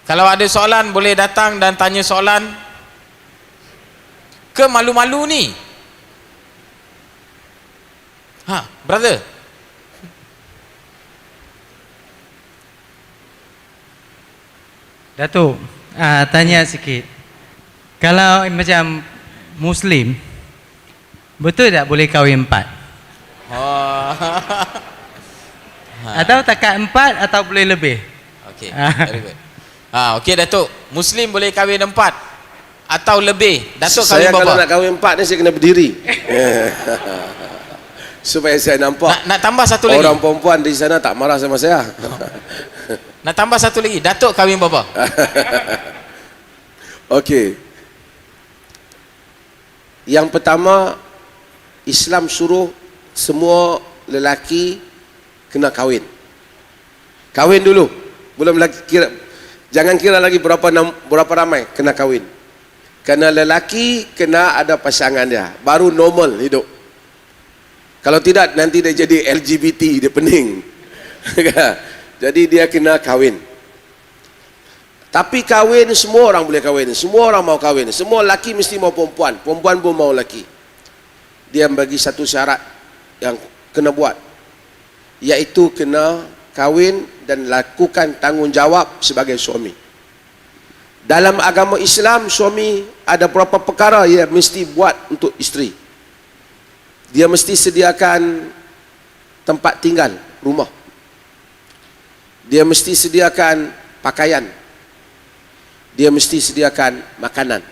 Kalau ada soalan boleh datang dan tanya soalan. Ke malu-malu ni? Brother. Datuk, tanya sikit. Kalau macam Muslim, betul tak boleh kahwin 4? Atau takat 4 atau boleh lebih? Okey, very good. Okey Datuk, Muslim boleh kahwin 4 atau lebih. Datuk kahwin Saya kalau berapa? nak kahwin 4 ni saya kena berdiri. Supaya saya nampak. Nak tambah satu lagi. Orang perempuan di sana tak marah sama saya. Nak tambah satu lagi. Datuk kahwin berapa? Okey. Yang pertama, Islam suruh semua lelaki kena kahwin. Kahwin dulu. Belum lagi kira, jangan kira lagi berapa ramai kena kahwin. Kerana lelaki kena ada pasangan dia, baru normal hidup. Kalau tidak nanti dia jadi LGBT, dia pening. Jadi dia kena kahwin. Tapi kahwin semua orang boleh kahwin, semua orang mau kahwin, semua lelaki mesti mau perempuan, perempuan pun mau lelaki. Dia bagi satu syarat yang kena buat, iaitu kena kahwin dan lakukan tanggungjawab sebagai suami. Dalam agama Islam, suami ada beberapa perkara yang mesti buat untuk isteri. Dia mesti sediakan tempat tinggal, rumah. Dia mesti sediakan pakaian. Dia mesti sediakan makanan.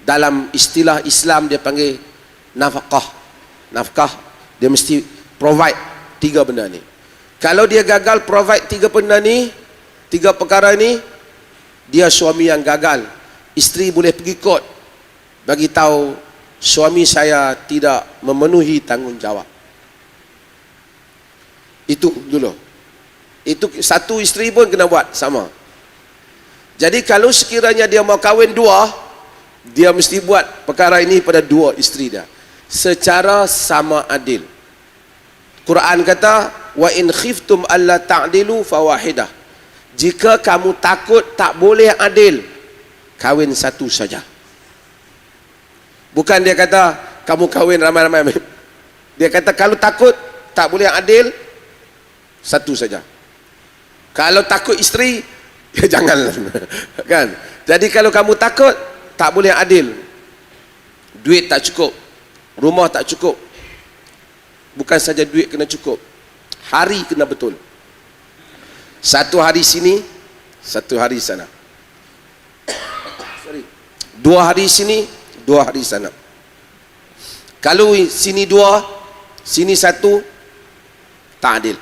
Dalam istilah Islam dia panggil nafkah. Nafkah, dia mesti provide 3 benda ni. Kalau dia gagal provide 3 benda ni, 3 perkara ni, dia suami yang gagal. Isteri boleh pergi court bagi tahu suami saya tidak memenuhi tanggungjawab. Itu dulu. Itu satu isteri pun kena buat sama. Jadi kalau sekiranya dia mau kahwin 2, dia mesti buat perkara ini pada 2 isteri dia secara sama adil. Quran kata, wa in khiftum alla ta'dilu fawahidah. Jika kamu takut tak boleh adil, kahwin 1 saja. Bukan dia kata kamu kahwin ramai-ramai. Dia kata kalau takut tak boleh adil, 1 saja. Kalau takut isteri, ya jangan. Kan? Jadi kalau kamu takut tak boleh adil, duit tak cukup, rumah tak cukup, bukan saja duit kena cukup, hari kena betul. 1 hari sini, 1 hari sana. 2 hari sini, 2 hari sana. Kalau sini 2, sini 1, tak adil.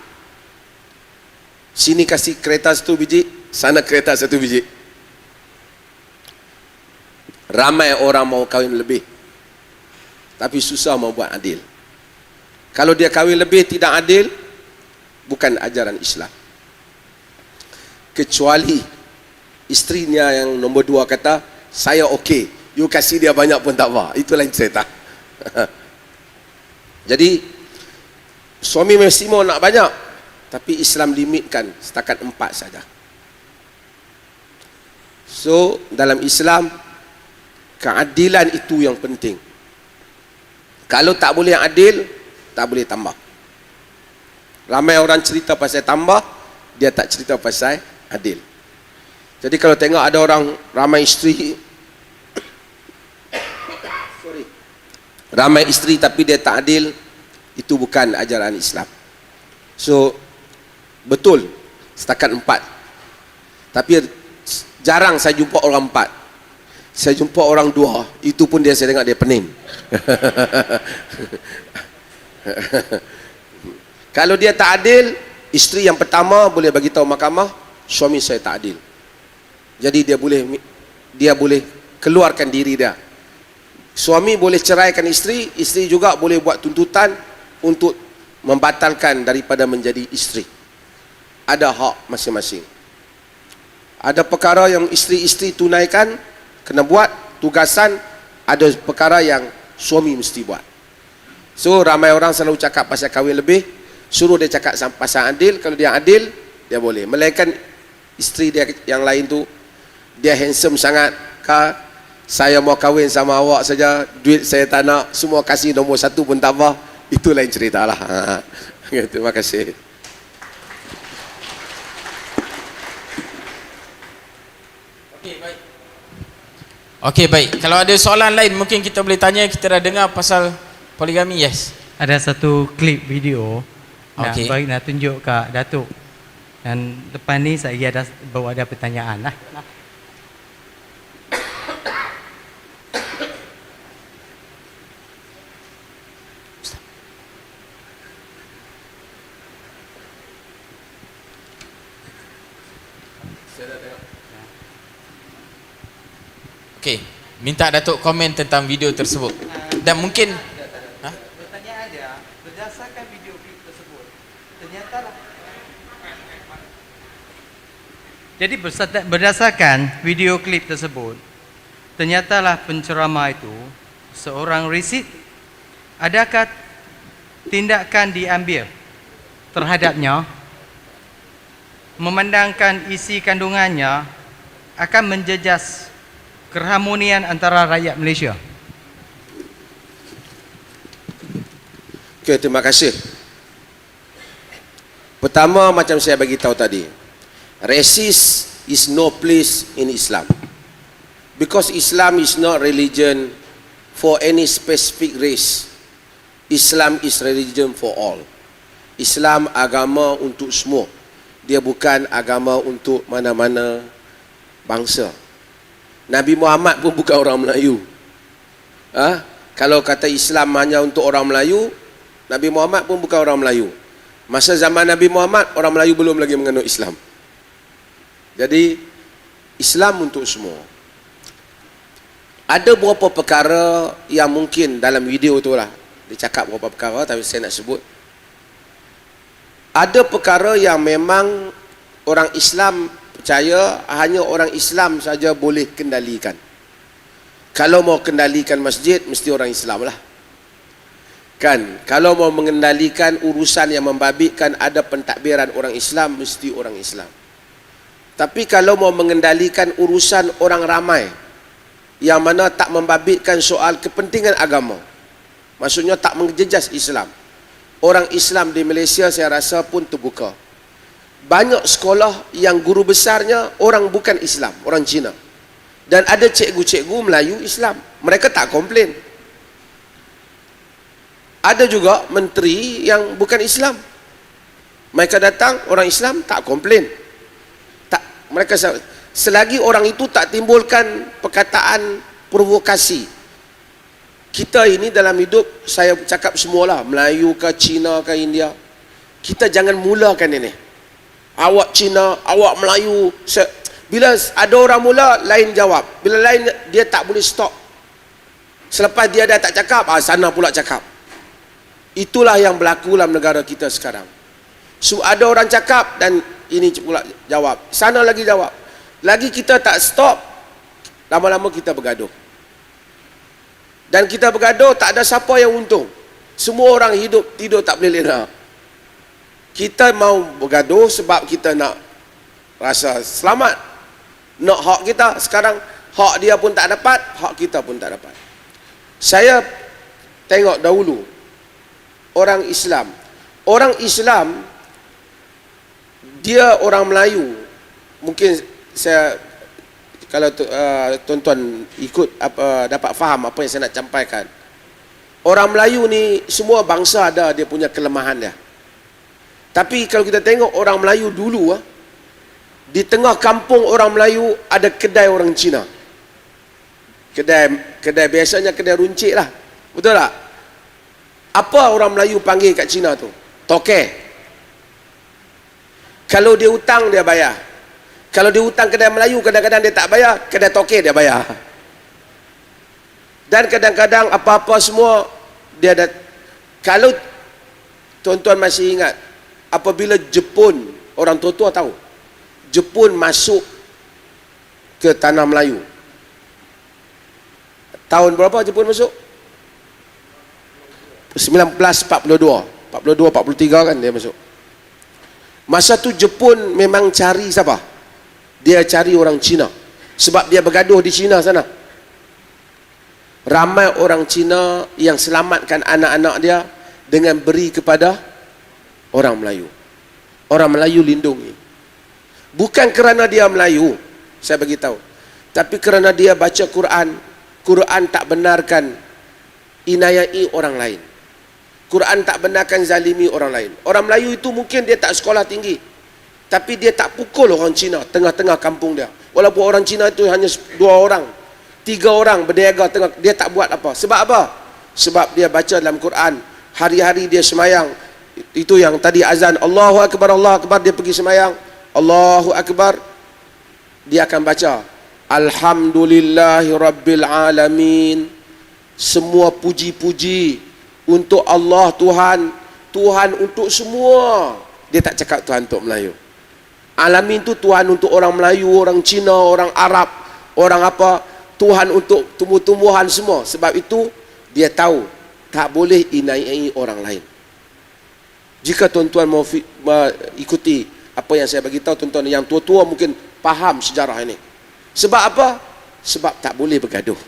Sini kasih kereta 1 biji, sana kereta 1 biji. Ramai orang mau kahwin lebih, tapi susah mau buat adil. Kalau dia kahwin lebih tidak adil, bukan ajaran Islam. Kecuali isterinya yang nombor 2 kata, saya okey, you kasih dia banyak pun tak apa, itu lain cerita. Jadi suami mesti mau nak banyak, tapi Islam limitkan setakat 4 saja. So dalam Islam, keadilan itu yang penting. Kalau tak boleh adil, tak boleh tambah. Ramai orang cerita pasal tambah, dia tak cerita pasal adil. Jadi kalau tengok ada orang ramai isteri, ramai isteri tapi dia tak adil, itu bukan ajaran Islam. So betul setakat 4, tapi jarang saya jumpa orang 4. Saya jumpa orang 2, itu pun saya tengok dia pening. Kalau dia tak adil, isteri yang pertama boleh bagi tahu mahkamah, suami saya tak adil. Jadi dia boleh keluarkan diri dia. Suami boleh ceraikan isteri, isteri juga boleh buat tuntutan untuk membatalkan daripada menjadi isteri. Ada hak masing-masing. Ada perkara yang isteri-isteri tunaikan, kena buat tugasan, ada perkara yang suami mesti buat. So ramai orang selalu cakap pasal kahwin lebih, suruh dia cakap pasal adil. Kalau dia adil, dia boleh. Melainkan isteri dia yang lain tu, dia handsome sangat, saya mau kahwin sama awak saja, duit saya tak nak, semua kasih nombor 1 pun tak apa, itu lain cerita lah. Terima kasih. Okey, baik. Kalau ada soalan lain mungkin kita boleh tanya. Kita dah dengar pasal poligami. Yes. Ada satu klip video Okey. nak tunjuk kat Datuk. Dan depan ni saya ada bawa ada pertanyaan lah. Okey, minta Datuk komen tentang video tersebut. Dan mungkin Pertanyaan dia, berdasarkan video klip tersebut, ternyata jadi berdasarkan video klip tersebut, ternyatalah penceramah itu seorang resid. Adakah tindakan diambil terhadapnya memandangkan isi kandungannya akan menjejas keharmonian antara rakyat Malaysia? Okey, terima kasih. Pertama, macam saya bagi tahu tadi, racist is no place in Islam. Because Islam is not religion for any specific race. Islam is religion for all. Islam agama untuk semua. Dia bukan agama untuk mana-mana bangsa. Nabi Muhammad pun bukan orang Melayu. Kalau kata Islam hanya untuk orang Melayu, Nabi Muhammad pun bukan orang Melayu. Masa zaman Nabi Muhammad, orang Melayu belum lagi menganut Islam. Jadi Islam untuk semua. Ada beberapa perkara yang mungkin dalam video tu lah, dia cakap beberapa perkara tapi saya nak sebut. Ada perkara yang memang orang Islam percaya hanya orang Islam saja boleh kendalikan. Kalau mau kendalikan masjid, mesti orang Islam lah. Kan, kalau mau mengendalikan urusan yang membabitkan ada pentadbiran orang Islam, mesti orang Islam. Tapi kalau mau mengendalikan urusan orang ramai, yang mana tak membabitkan soal kepentingan agama, maksudnya tak menjejas Islam, orang Islam di Malaysia saya rasa pun terbuka. Banyak sekolah yang guru besarnya orang bukan Islam, orang Cina. Dan ada cikgu-cikgu Melayu Islam. Mereka tak komplain. Ada juga menteri yang bukan Islam. Mereka datang, orang Islam tak komplain. Tak, mereka selagi orang itu tak timbulkan perkataan provokasi. Kita ini dalam hidup, saya cakap semualah, Melayu ke Cina ke India, kita jangan mulakan ini. Awak Cina, awak Melayu. Bila ada orang mula, lain jawab. Bila lain, dia tak boleh stop. Selepas dia dah tak cakap, sana pula cakap. Itulah yang berlaku dalam negara kita sekarang. So ada orang cakap dan ini pula jawab, sana lagi jawab. Lagi kita tak stop, lama-lama kita bergaduh. Dan kita bergaduh, tak ada siapa yang untung. Semua orang hidup tidur tak boleh lena. Kita mau bergaduh sebab kita nak rasa selamat, nak hak kita. Sekarang hak dia pun tak dapat, hak kita pun tak dapat. Saya tengok dahulu orang Islam dia orang Melayu. Mungkin saya, kalau tuan-tuan ikut dapat faham apa yang saya nak sampaikan. Orang Melayu ni semua bangsa ada dia punya kelemahan dia. Tapi kalau kita tengok orang Melayu dulu, di tengah kampung orang Melayu ada kedai orang Cina. Kedai biasanya kedai runcit lah. Betul tak? Apa orang Melayu panggil kat Cina tu? Tokek. Kalau dia hutang, dia bayar. Kalau dia hutang kedai Melayu, kadang-kadang dia tak bayar, kedai tokek dia bayar. Dan kadang-kadang apa-apa semua dia ada. Kalau tuan-tuan masih ingat, apabila Jepun, orang tua-tua tahu, Jepun masuk ke tanah Melayu. Tahun berapa Jepun masuk? 1942, 43 kan dia masuk. Masa tu Jepun memang cari siapa? Dia cari orang Cina. Sebab dia bergaduh di Cina sana. Ramai orang Cina yang selamatkan anak-anak dia dengan beri kepada orang Melayu. Orang Melayu lindungi. Bukan kerana dia Melayu, saya bagi tahu, tapi kerana dia baca Quran. Quran tak benarkan inayai orang lain. Quran tak benarkan zalimi orang lain. Orang Melayu itu mungkin dia tak sekolah tinggi, tapi dia tak pukul orang Cina tengah-tengah kampung dia. Walaupun orang Cina itu hanya 2 orang, 3 orang berniaga tengah, dia tak buat apa. Sebab apa? Sebab dia baca dalam Quran, hari-hari dia semayang. Itu yang tadi azan, Allahu Akbar, Allahu Akbar, dia pergi semayang, Allahu Akbar, dia akan baca Alhamdulillahi Rabbil Alamin. Semua puji-puji untuk Allah Tuhan, Tuhan untuk semua. Dia tak cakap Tuhan untuk Melayu. Alamin tu Tuhan untuk orang Melayu, orang Cina, orang Arab, orang apa, Tuhan untuk tumbuh-tumbuhan semua. Sebab itu dia tahu tak boleh inai orang lain. Jika tuan-tuan mau ikuti apa yang saya bagi tahu, tuan-tuan yang tua-tua mungkin faham sejarah ini. Sebab apa? Sebab tak boleh bergaduh.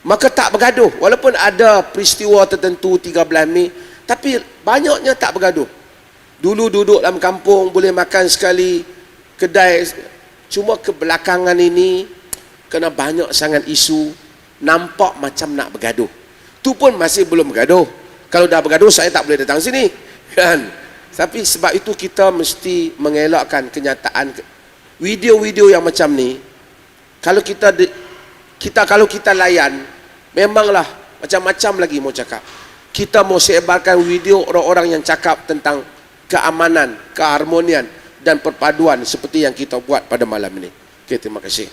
Maka tak bergaduh, walaupun ada peristiwa tertentu 13 Mei, tapi banyaknya tak bergaduh. Dulu duduk dalam kampung boleh makan sekali, kedai. Cuma kebelakangan ini kena banyak sangat isu, nampak macam nak bergaduh. Tu pun masih belum bergaduh. Kalau dah bergaduh, saya tak boleh datang sini, kan? Tapi sebab itu kita mesti mengelakkan kenyataan. Video-video yang macam ni, kalau kita layan, memanglah macam-macam lagi mau cakap. Kita mau sebarkan video orang-orang yang cakap tentang keamanan, keharmonian dan perpaduan seperti yang kita buat pada malam ini. Okey, terima kasih.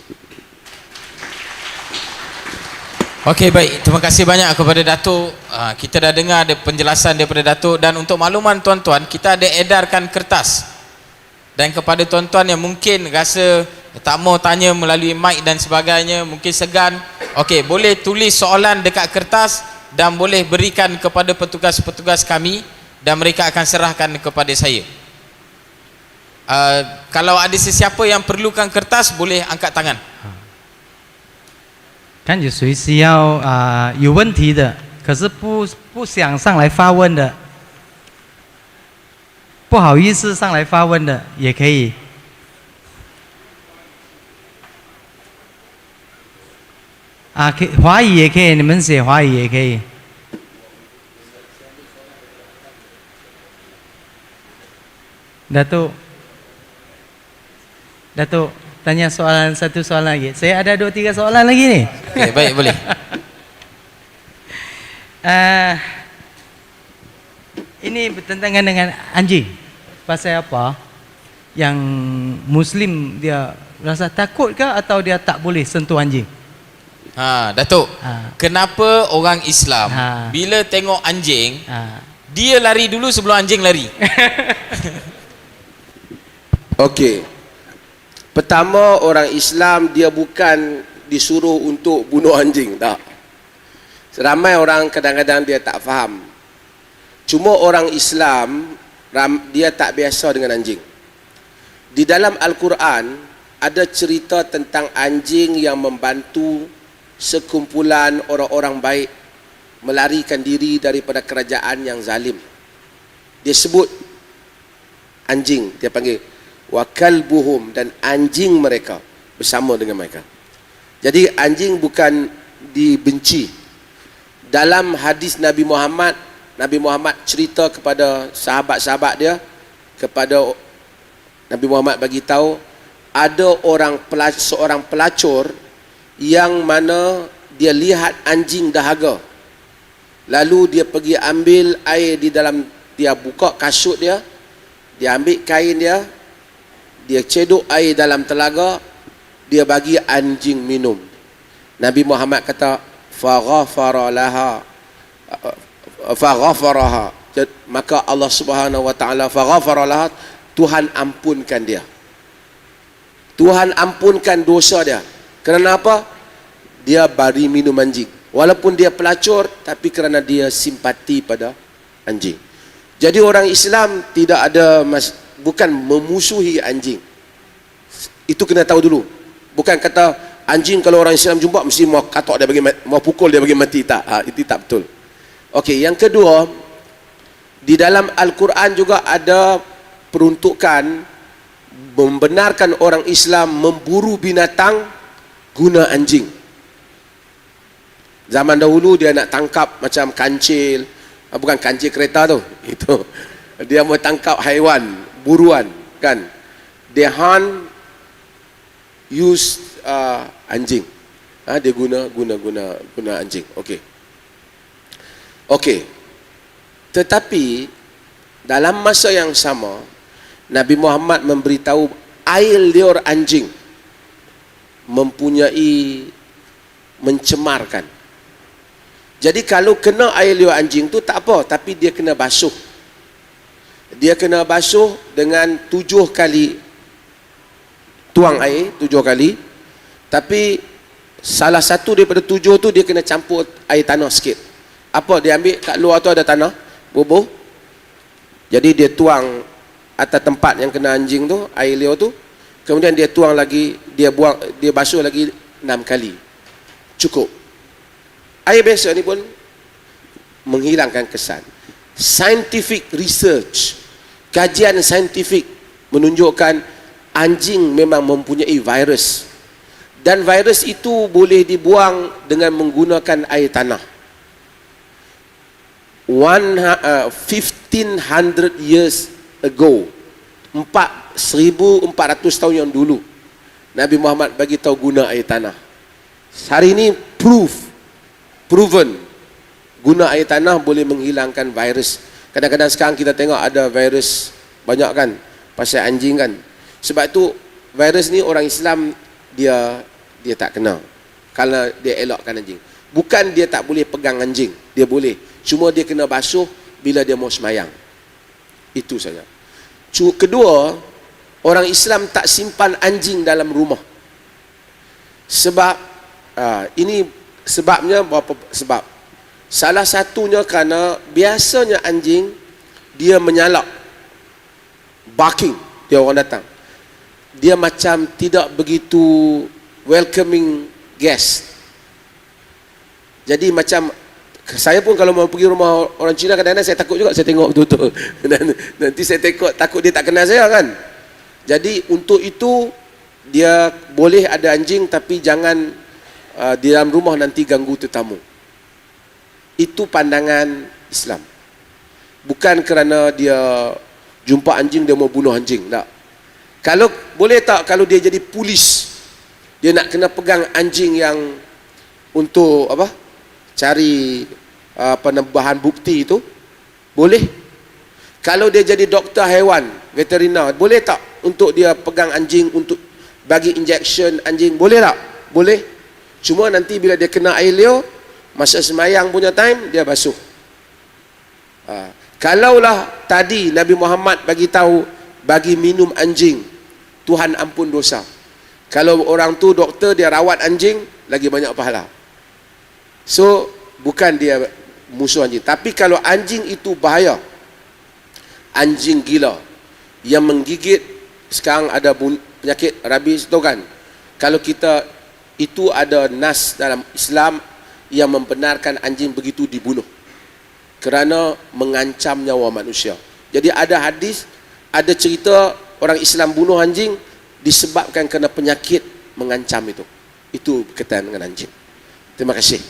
Okey, baik, terima kasih banyak kepada Datuk. Kita dah dengar ada penjelasan daripada Datuk, dan untuk makluman tuan-tuan, kita ada edarkan kertas. Dan kepada tuan-tuan yang mungkin rasa tak mau tanya melalui mic dan sebagainya, mungkin segan, okey, boleh tulis soalan dekat kertas dan boleh berikan kepada petugas-petugas kami dan mereka akan serahkan kepada saya. Kalau ada sesiapa yang perlukan kertas, boleh angkat tangan. 看有谁需要有问题的，可是不想上来发问的，不好意思上来发问的也可以。华语也可以，你们写华语也可以。Datuk, tanya satu soalan lagi. Saya ada 2-3 soalan lagi ni. Okay, baik, boleh. Ini bertentangan dengan anjing. Pasal apa? Yang Muslim dia rasa takut ke atau dia tak boleh sentuh anjing? Datuk, kenapa orang Islam bila tengok anjing, dia lari dulu sebelum anjing lari? Okey. Pertama, orang Islam dia bukan disuruh untuk bunuh anjing, tak. Ramai orang kadang-kadang dia tak faham. Cuma orang Islam dia tak biasa dengan anjing. Di dalam Al-Quran ada cerita tentang anjing yang membantu sekumpulan orang-orang baik melarikan diri daripada kerajaan yang zalim. Dia sebut anjing, dia panggil wa kalbuhum, dan anjing mereka bersama dengan mereka. Jadi anjing bukan dibenci. Dalam hadis Nabi Muhammad cerita kepada sahabat-sahabat dia, kepada Nabi Muhammad bagi tahu ada seorang pelacur yang mana dia lihat anjing dahaga. Lalu dia pergi ambil air di dalam, dia buka kasut dia, dia ambil kain dia, dia cedok air dalam telaga, dia bagi anjing minum. Nabi Muhammad kata faghafaraha, maka Allah Subhanahu wa taala faghafaraha, Tuhan ampunkan dia. Tuhan ampunkan dosa dia. Kerana apa? Dia beri minum anjing. Walaupun dia pelacur, tapi kerana dia simpati pada anjing. Jadi orang Islam tidak ada bukan memusuhi anjing. Itu kena tahu dulu. Bukan kata anjing kalau orang Islam jumpa mesti mau katok dia bagi, mau pukul dia bagi mati, tak. Itu tak betul. Okey, yang kedua, di dalam Al-Quran juga ada peruntukan membenarkan orang Islam memburu binatang guna anjing. Zaman dahulu dia nak tangkap macam kancil, bukan kancil kereta tu, itu dia mau tangkap haiwan buruan kan, dia hunt use anjing, dia guna anjing. Okey. Tetapi dalam masa yang sama Nabi Muhammad memberitahu air liur anjing mempunyai mencemarkan. Jadi kalau kena air liur anjing tu tak apa, tapi dia kena basuh. Dia kena basuh dengan 7 kali tuang air, 7 kali. Tapi salah satu daripada 7 tu dia kena campur air tanah sikit. Apa dia ambil kat luar tu ada tanah, bubuh. Jadi dia tuang atas tempat yang kena anjing tu, air liur tu. Kemudian dia tuang lagi, dia basuh lagi 6 kali. Cukup. Air biasa ni pun menghilangkan kesan. Scientific research, kajian saintifik menunjukkan anjing memang mempunyai virus. Dan virus itu boleh dibuang dengan menggunakan air tanah. 1500 years ago, 1400 tahun yang dulu, Nabi Muhammad bagi tahu guna air tanah. Hari ini proven guna air tanah boleh menghilangkan virus. Kadang-kadang sekarang kita tengok ada virus banyak kan pasal anjing kan. Sebab tu virus ni orang Islam dia tak kena kalau dia elakkan anjing. Bukan dia tak boleh pegang anjing, dia boleh. Cuma dia kena basuh bila dia mau semayang. Itu saja. Kedua, orang Islam tak simpan anjing dalam rumah. Sebab ini sebabnya berapa sebab. Salah satunya kerana biasanya anjing dia menyalak, barking, dia orang datang. Dia macam tidak begitu welcoming guest. Jadi macam saya pun kalau mau pergi rumah orang Cina kadang-kadang saya takut juga, saya tengok betul-betul. Dan nanti saya takut dia tak kenal saya kan. Jadi untuk itu dia boleh ada anjing tapi jangan di dalam rumah nanti ganggu tetamu. Itu pandangan Islam. Bukan kerana dia jumpa anjing dia mau bunuh anjing, tak. Kalau boleh tak kalau dia jadi polis, dia nak kena pegang anjing yang untuk apa? Cari penambahan bukti itu, boleh. Kalau dia jadi doktor haiwan, veteriner, boleh tak untuk dia pegang anjing untuk bagi injection anjing, boleh tak? Boleh. Cuma nanti bila dia kena air liur, masa semayang punya time dia basuh. Kalaulah tadi Nabi Muhammad bagi tahu bagi minum anjing, Tuhan ampun dosa. Kalau orang tu doktor dia rawat anjing, lagi banyak pahala. So bukan dia musuh anjing, tapi kalau anjing itu bahaya, anjing gila yang menggigit, sekarang ada penyakit rabies tu kan. Kalau kita itu ada nas dalam Islam yang membenarkan anjing begitu dibunuh kerana mengancam nyawa manusia. Jadi ada hadis, ada cerita orang Islam bunuh anjing disebabkan kerana penyakit mengancam itu. Itu berkaitan dengan anjing. Terima kasih.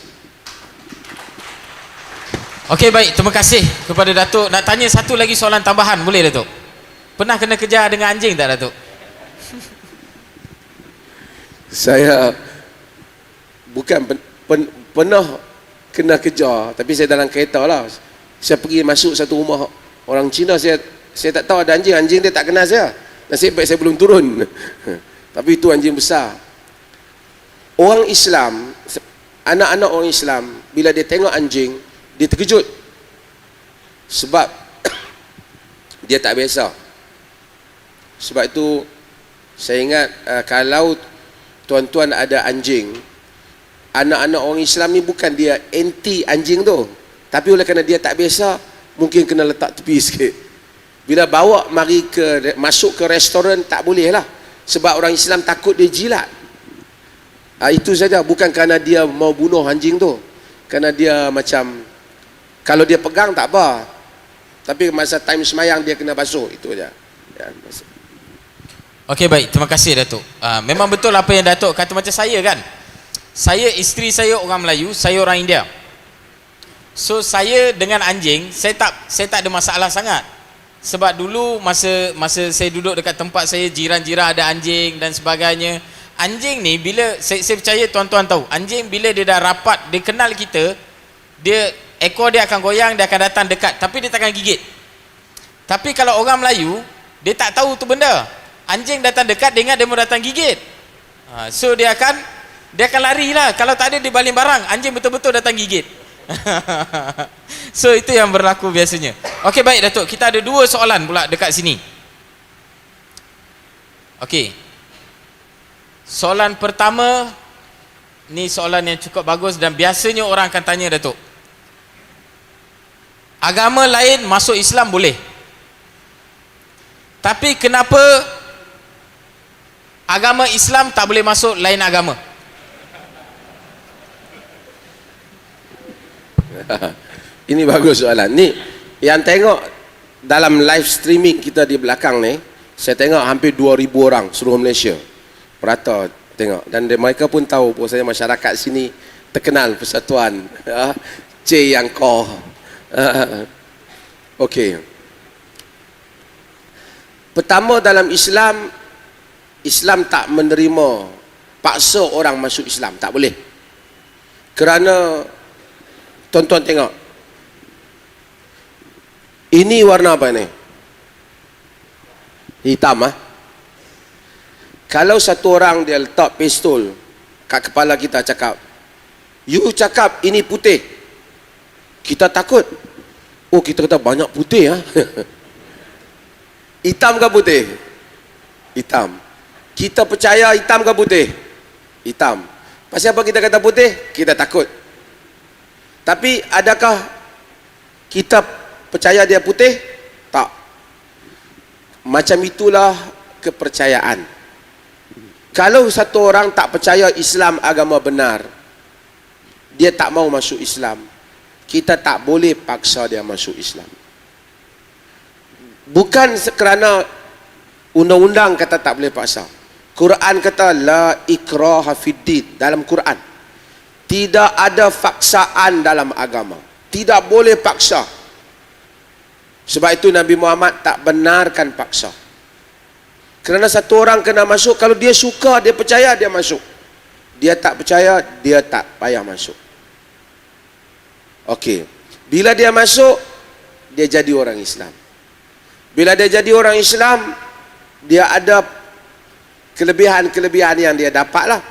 Okey, baik, terima kasih kepada Datuk. Nak tanya satu lagi soalan tambahan, boleh Datuk? Pernah kena kejar dengan anjing tak Datuk? Saya bukan pernah kena kejar, tapi saya dalam kereta lah. Saya pergi masuk satu rumah orang Cina, saya tak tahu ada anjing dia tak kenal saya. Nasib baik saya belum turun. Tapi itu anjing besar. Orang Islam, anak-anak orang Islam, bila dia tengok anjing, dia terkejut. Sebab dia tak biasa. Sebab itu saya ingat kalau tuan-tuan ada anjing, anak-anak orang Islam ni bukan dia anti anjing tu, tapi oleh kerana dia tak biasa, mungkin kena letak tepi sikit. Bila bawa masuk ke restoran tak boleh lah, sebab orang Islam takut dia jilat. Itu saja, bukan kerana dia mau bunuh anjing tu, kerana dia macam kalau dia pegang tak apa, tapi masa time semayang dia kena basuh, itu aja. Ya, Okey, baik, terima kasih Datuk. Memang betul apa yang Datuk kata. Macam saya kan, saya, isteri saya orang Melayu, saya orang India. So saya dengan anjing, saya tak ada masalah sangat. Sebab dulu masa saya duduk dekat tempat saya, jiran-jiran ada anjing dan sebagainya. Anjing ni bila saya percaya tuan-tuan tahu, anjing bila dia dah rapat, dia kenal kita, dia ekor dia akan goyang, dia akan datang dekat, tapi dia takkan gigit. Tapi kalau orang Melayu, dia tak tahu tu benda. Anjing datang dekat, dia ingat dia mau datang gigit. So dia akan lari lah. Kalau tak ada dia baling barang, anjing betul-betul datang gigit. So itu yang berlaku biasanya. Okey, baik Datuk, kita ada 2 soalan pula dekat sini. Okey. Soalan pertama ni soalan yang cukup bagus dan biasanya orang akan tanya Datuk. Agama lain masuk Islam boleh, tapi kenapa agama Islam tak boleh masuk lain agama? Ini bagus soalan. Ni yang tengok dalam live streaming kita di belakang ni, saya tengok hampir 2,000 orang seluruh Malaysia merata tengok, dan mereka pun tahu bahawasanya masyarakat sini terkenal persatuan C yang koh. Okey. Pertama, dalam Islam tak menerima paksa orang masuk Islam, tak boleh. Kerana tuan-tuan tengok, ini warna apa ni? Hitam. Kalau satu orang dia letak pistol kat kepala kita, cakap, you cakap ini putih, kita takut. Oh, kita kata banyak putih hitam ke putih? Hitam. Kita percaya hitam ke putih? Hitam. Pasal apa kita kata putih? Kita takut. Tapi adakah kita percaya dia putih? Tak. Macam itulah kepercayaan. Kalau satu orang tak percaya Islam agama benar, dia tak mau masuk Islam, kita tak boleh paksa dia masuk Islam. Bukan kerana undang-undang kata tak boleh paksa. Quran kata la ikraha fiddin. Dalam Quran tidak ada paksaan dalam agama, tidak boleh paksa. Sebab itu Nabi Muhammad tak benarkan paksa. Kerana satu orang kena masuk, kalau dia suka, dia percaya, dia masuk. Dia tak percaya, dia tak payah masuk. Okey. Bila dia masuk, dia jadi orang Islam. Bila dia jadi orang Islam, dia ada kelebihan-kelebihan yang dia dapat lah.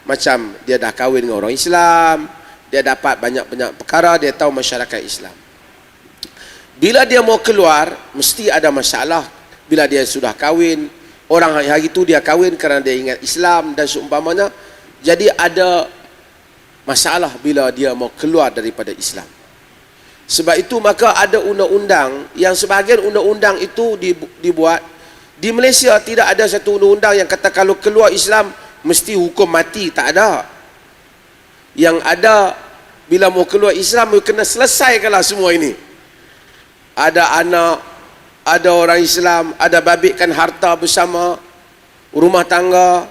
Macam dia dah kahwin dengan orang Islam, dia dapat banyak-banyak perkara, dia tahu masyarakat Islam. Bila dia mau keluar, mesti ada masalah. Bila dia sudah kahwin, orang hari itu dia kahwin kerana dia ingat Islam dan seumpamanya, jadi ada masalah bila dia mau keluar daripada Islam. Sebab itu maka ada undang-undang, yang sebahagian undang-undang itu dibuat di Malaysia. Tidak ada satu undang-undang yang kata kalau keluar Islam mesti hukum mati, tak ada. Yang ada, bila mau keluar Islam kena selesaikanlah semua ini. Ada anak, ada orang Islam, ada babitkan harta bersama, rumah tangga,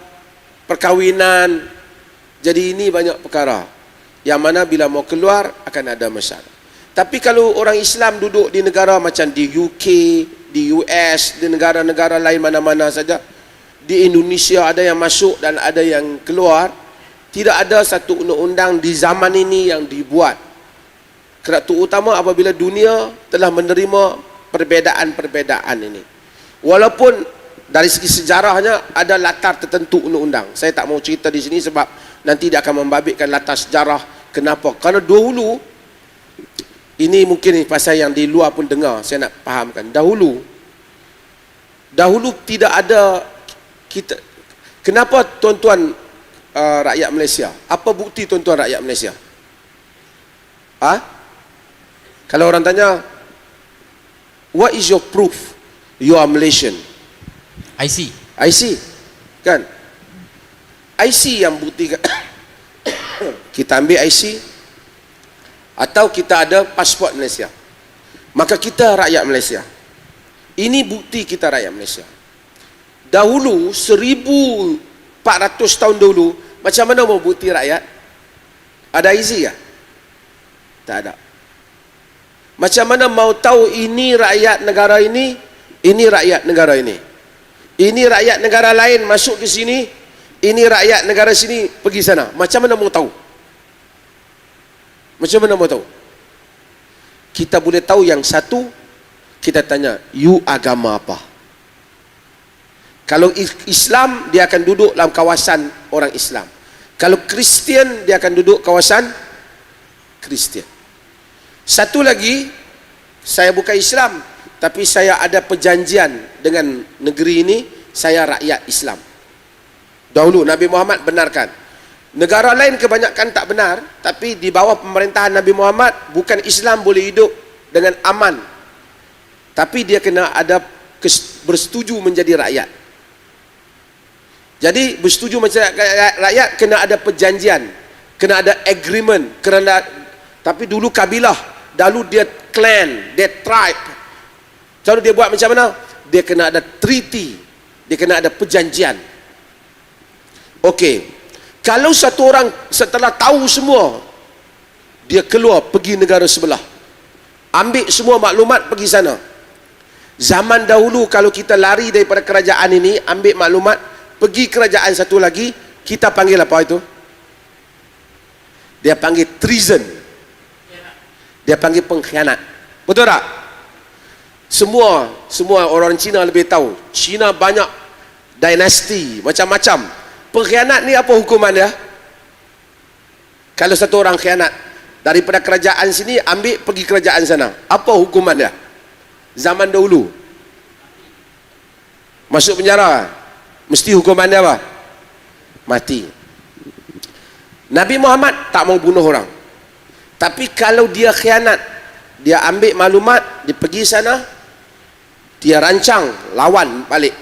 perkahwinan. Jadi ini banyak perkara yang mana bila mau keluar akan ada masalah. Tapi kalau orang Islam duduk di negara macam di UK, di US, di negara-negara lain mana-mana saja, di Indonesia ada yang masuk dan ada yang keluar, tidak ada satu undang-undang di zaman ini yang dibuat. Terutama apabila dunia telah menerima perbezaan-perbezaan ini. Walaupun dari segi sejarahnya ada latar tertentu undang-undang. Saya tak mau cerita di sini sebab nanti dia akan membabitkan latar sejarah kenapa. Kerana dahulu, ini mungkin pasal yang di luar pun dengar, saya nak fahamkan. Dahulu tidak ada kita. Kenapa tuan-tuan rakyat Malaysia? Apa bukti tuan-tuan rakyat Malaysia? Kalau orang tanya, what is your proof you are Malaysian? IC. Kan? IC yang buktikan. Kita ambil IC atau kita ada pasport Malaysia, maka kita rakyat Malaysia. Ini bukti kita rakyat Malaysia. Dahulu 1400 tahun dulu, macam mana mau bukti rakyat? Ada IC tak? Tak ada. Macam mana mau tahu ini rakyat negara ini rakyat negara ini, ini rakyat negara lain masuk ke sini, ini rakyat negara sini pergi sana? Macam mana mau tahu? Macam mana mau tahu? Kita boleh tahu yang satu, kita tanya, you agama apa? Kalau Islam, dia akan duduk dalam kawasan orang Islam. Kalau Kristian, dia akan duduk kawasan Kristian. Satu lagi, saya bukan Islam, tapi saya ada perjanjian dengan negeri ini, saya rakyat Islam. Dahulu Nabi Muhammad benarkan. Negara lain kebanyakan tak benar, tapi di bawah pemerintahan Nabi Muhammad, bukan Islam boleh hidup dengan aman, tapi dia kena ada bersetuju menjadi rakyat. Jadi bersetuju menjadi rakyat kena ada perjanjian, kena ada agreement, tapi dulu kabilah, dahulu dia clan, dia tribe. Lalu dia buat macam mana? Dia kena ada treaty, dia kena ada perjanjian. Okey. Kalau satu orang setelah tahu semua, dia keluar pergi negara sebelah, ambil semua maklumat pergi sana. Zaman dahulu kalau kita lari daripada kerajaan ini, ambil maklumat, pergi kerajaan satu lagi, kita panggil apa itu? Dia panggil treason. Dia panggil pengkhianat. Betul tak? Semua orang Cina lebih tahu. Cina banyak dinasti, macam-macam. Pengkhianat ni apa hukuman dia? Kalau satu orang khianat daripada kerajaan sini ambil pergi kerajaan sana, apa hukuman dia? Zaman dahulu masuk penjara, mesti hukuman dia apa? Mati. Nabi Muhammad tak mau bunuh orang, tapi kalau dia khianat, dia ambil maklumat, dia pergi sana, dia rancang lawan balik,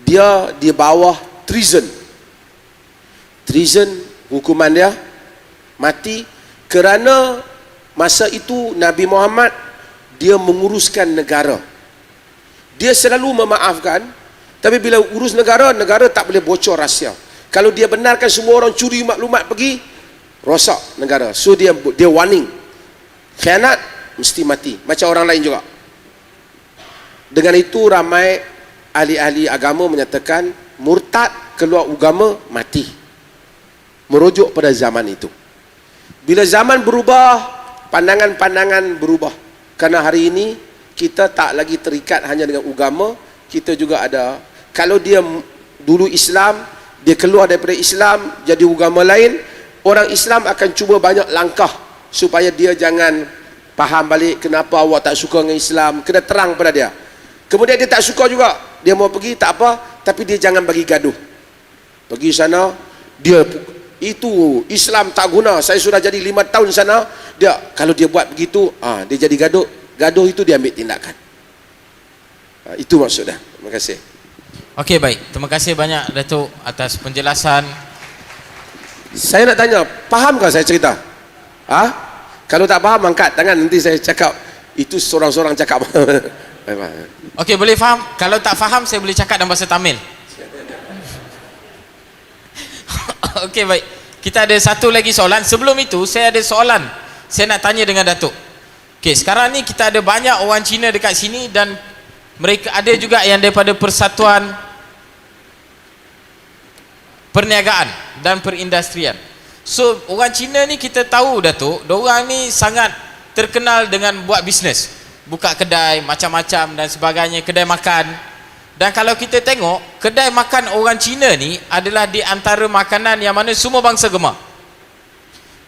dia di bawah treason. Treason, hukuman dia mati. Kerana masa itu Nabi Muhammad dia menguruskan negara, dia selalu memaafkan, tapi bila urus negara, negara tak boleh bocor rahsia. Kalau dia benarkan semua orang curi maklumat pergi, rosak negara. So dia warning, khianat mesti mati, macam orang lain juga. Dengan itu ramai ahli-ahli agama menyatakan murtad keluar agama mati, merujuk pada zaman itu. Bila zaman berubah, pandangan-pandangan berubah. Karena hari ini kita tak lagi terikat hanya dengan agama, kita juga ada. Kalau dia dulu Islam, dia keluar daripada Islam jadi agama lain, orang Islam akan cuba banyak langkah supaya dia jangan faham balik kenapa awak tak suka dengan Islam, kena terang pada dia. Kemudian dia tak suka juga, dia mau pergi tak apa, tapi dia jangan bagi gaduh. Pergi sana, dia itu Islam tak guna, saya sudah jadi 5 tahun sana, dia kalau dia buat begitu, dia jadi gaduh itu dia ambil tindakan. Itu maksudnya. Terima kasih. Okey, baik, terima kasih banyak Datuk atas penjelasan. Saya nak tanya, fahamkah saya cerita? Kalau tak faham angkat tangan, nanti saya cakap. Itu seorang-seorang cakap. Okey, boleh faham? Kalau tak faham saya boleh cakap dalam bahasa Tamil. Okey, baik. Kita ada satu lagi soalan. Sebelum itu, saya ada soalan. Saya nak tanya dengan Datuk. Okey, sekarang ni kita ada banyak orang Cina dekat sini dan mereka ada juga yang daripada Persatuan Perniagaan dan Perindustrian. So, orang Cina ni kita tahu Datuk, diorang ni sangat terkenal dengan buat bisnes. Buka kedai, macam-macam dan sebagainya, kedai makan. Dan kalau kita tengok, kedai makan orang Cina ni adalah di antara makanan yang mana semua bangsa gemar.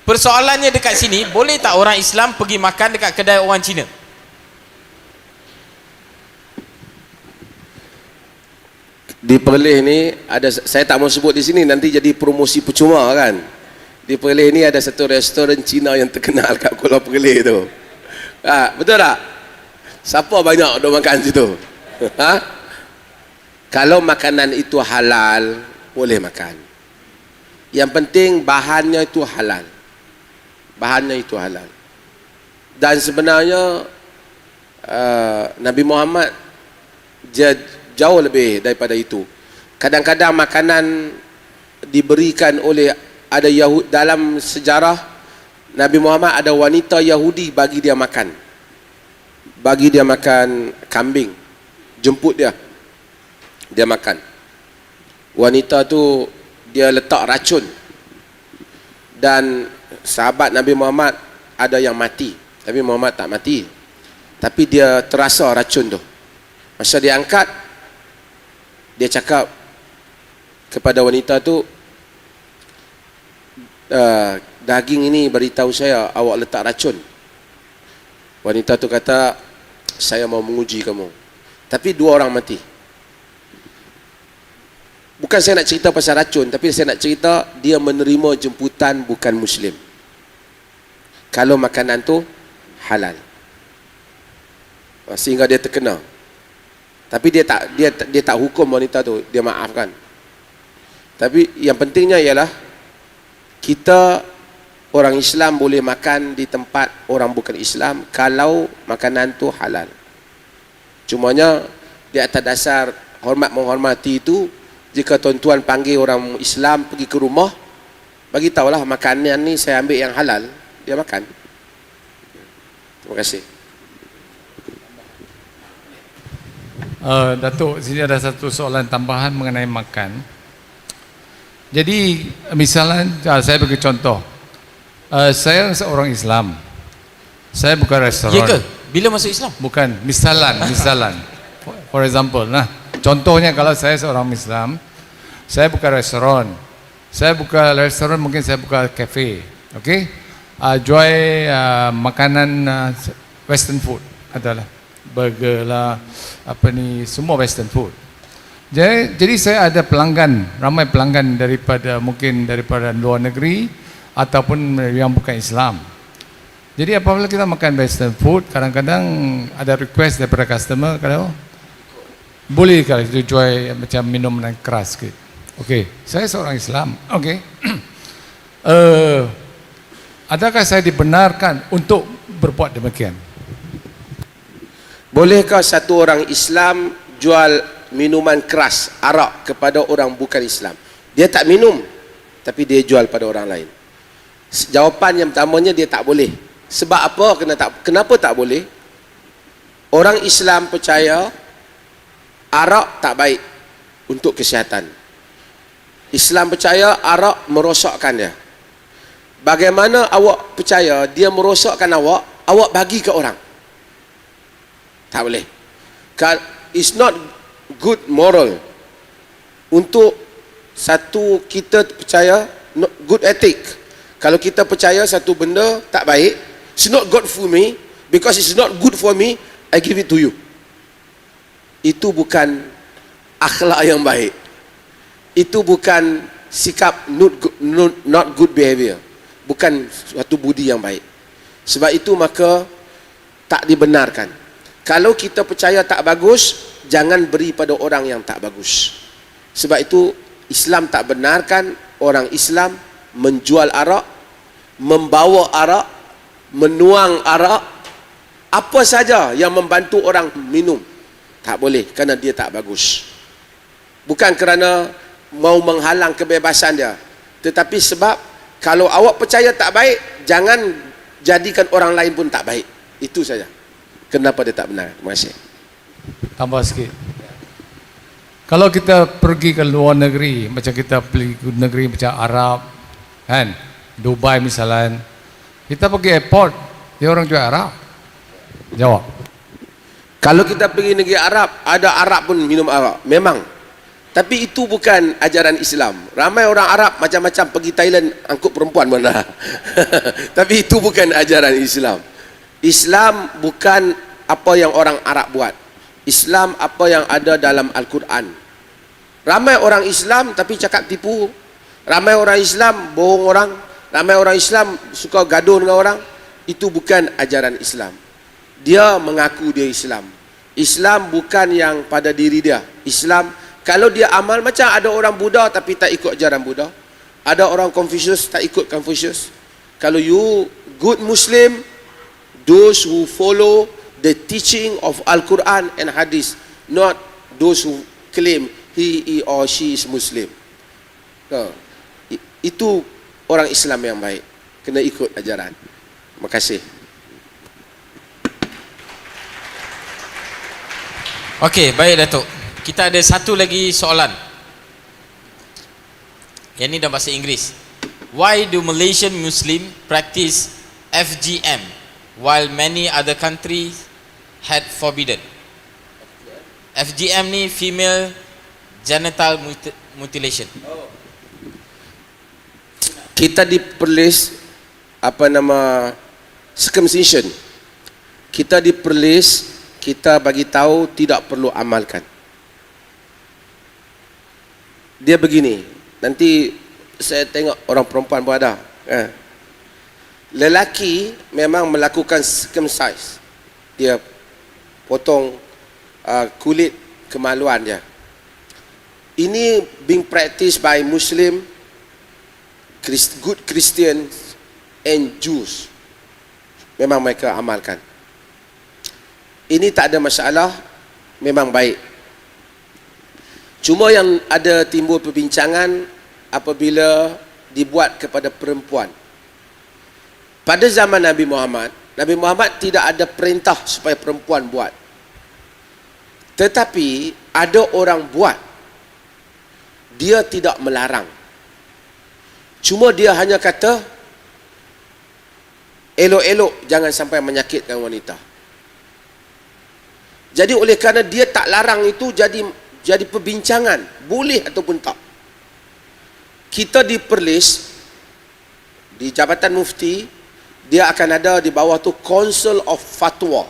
Persoalannya dekat sini, boleh tak orang Islam pergi makan dekat kedai orang Cina? Di Perlis ni ada, saya tak mau sebut di sini nanti jadi promosi percuma kan. Di Perlis ni ada satu restoran Cina yang terkenal kat Kuala Perlis tu. Betul tak? Siapa banyak duk makan situ? Kalau makanan itu halal, boleh makan. Yang penting bahannya itu halal. Bahannya itu halal. Dan sebenarnya Nabi Muhammad jauh lebih daripada itu. Kadang-kadang makanan diberikan oleh ada Yahudi. Dalam sejarah Nabi Muhammad ada wanita Yahudi bagi dia makan. Bagi dia makan kambing. Jemput dia. Dia makan. Wanita tu dia letak racun. Dan sahabat Nabi Muhammad ada yang mati. Nabi Muhammad tak mati. Tapi dia terasa racun tu. Masa dia angkat, dia cakap kepada wanita tu, daging ini beritahu saya awak letak racun. Wanita tu kata, saya mau menguji kamu. Tapi 2 orang mati. Bukan saya nak cerita pasal racun, tapi saya nak cerita dia menerima jemputan bukan Muslim. Kalau makanan tu halal, sehingga dia terkena. Tapi dia tak hukum wanita tu, dia maafkan. Tapi yang pentingnya ialah kita orang Islam boleh makan di tempat orang bukan Islam kalau makanan tu halal. Cumanya di atas dasar hormat menghormati itu, jika tuan-tuan panggil orang Islam pergi ke rumah, bagi tahulah makanan ni saya ambil yang halal, dia makan. Terima kasih. Datuk, sini ada satu soalan tambahan mengenai makan. Jadi misalnya saya bagi contoh, saya seorang Islam, saya buka restoran. Ya ke? Bila masuk Islam? Bukan, misalan. For example, nah, contohnya kalau saya seorang Islam, saya buka restoran. Saya buka restoran, mungkin saya buka cafe, okey? Jual makanan western food, adalah burger lah, semua western food. Jadi saya ada pelanggan, ramai pelanggan mungkin daripada luar negeri ataupun yang bukan Islam. Jadi apabila kita makan western food, kadang-kadang ada request daripada customer, kalau boleh kalau itu jual macam minuman keras sikit. Okey, saya seorang Islam. Okey. Adakah saya dibenarkan untuk berbuat demikian? Bolehkah satu orang Islam jual minuman keras, arak kepada orang bukan Islam? Dia tak minum, tapi dia jual pada orang lain. Jawapan yang pertamanya, dia tak boleh. Sebab apa? Kenapa tak boleh? Orang Islam percaya arak tak baik untuk kesihatan. Islam percaya arak merosakkan dia. Bagaimana awak percaya dia merosakkan awak bagi ke orang? Tak boleh. It's not good moral untuk satu kita percaya, good ethic. Kalau kita percaya satu benda tak baik, it's not good for me, because it's not good for me, I give it to you. Itu bukan akhlak yang baik. Itu bukan sikap not good behavior. Bukan suatu budi yang baik. Sebab itu maka tak dibenarkan. Kalau kita percaya tak bagus, jangan beri pada orang yang tak bagus. Sebab itu Islam tak benarkan orang Islam menjual arak, membawa arak, menuang arak, apa saja yang membantu orang minum. Tak boleh, kerana dia tak bagus. Bukan kerana mau menghalang kebebasan dia, tetapi sebab kalau awak percaya tak baik, jangan jadikan orang lain pun tak baik. Itu saja. Kenapa dia tak benar? Terima kasih. Tambah sikit. Kalau kita pergi ke luar negeri, macam kita pergi ke negeri macam Arab, kan, Dubai misalnya, kita pergi airport, dia orang jual Arab. Jawab. Kalau kita pergi negeri Arab, ada Arab pun minum arak, memang. Tapi itu bukan ajaran Islam. Ramai orang Arab macam-macam pergi Thailand angkut perempuan pun dah. Tapi itu bukan ajaran Islam. Islam bukan apa yang orang Arab buat. Islam apa yang ada dalam Al-Quran. Ramai orang Islam tapi cakap tipu. Ramai orang Islam bohong orang. Ramai orang Islam suka gaduh dengan orang. Itu bukan ajaran Islam. Dia mengaku dia Islam. Islam bukan yang pada diri dia. Islam, kalau dia amal, macam ada orang Buddha tapi tak ikut ajaran Buddha. Ada orang Confucius tak ikut Confucius. Kalau you good Muslim, those who follow the teaching of Al-Quran and Hadith, not those who claim he or she is Muslim. Itu orang Islam yang baik. Kena ikut ajaran. Terima kasih. Okey, baik Datuk. Kita ada satu lagi soalan. Yang ini dalam bahasa Inggeris. Why do Malaysian Muslim practice FGM while many other countries had forbidden? FGM ni female genital mutilation. Kita di Perlis circumcision. Kita di Perlis, kita bagi tahu tidak perlu amalkan. Dia begini, nanti saya tengok orang perempuan pun ada. Lelaki memang melakukan circumcise. Dia potong kulit kemaluan dia. Ini being practiced by Muslim, good Christians and Jews. Memang mereka amalkan. Ini tak ada masalah, memang baik. Cuma yang ada timbul perbincangan apabila dibuat kepada perempuan. Pada zaman Nabi Muhammad tidak ada perintah supaya perempuan buat. Tetapi ada orang buat. Dia tidak melarang. Cuma dia hanya kata, elok-elok jangan sampai menyakitkan wanita. Jadi oleh kerana dia tak larang itu, jadi perbincangan, boleh ataupun tak. Kita di Perlis, di Jabatan Mufti, dia akan ada di bawah tu Council of Fatwa.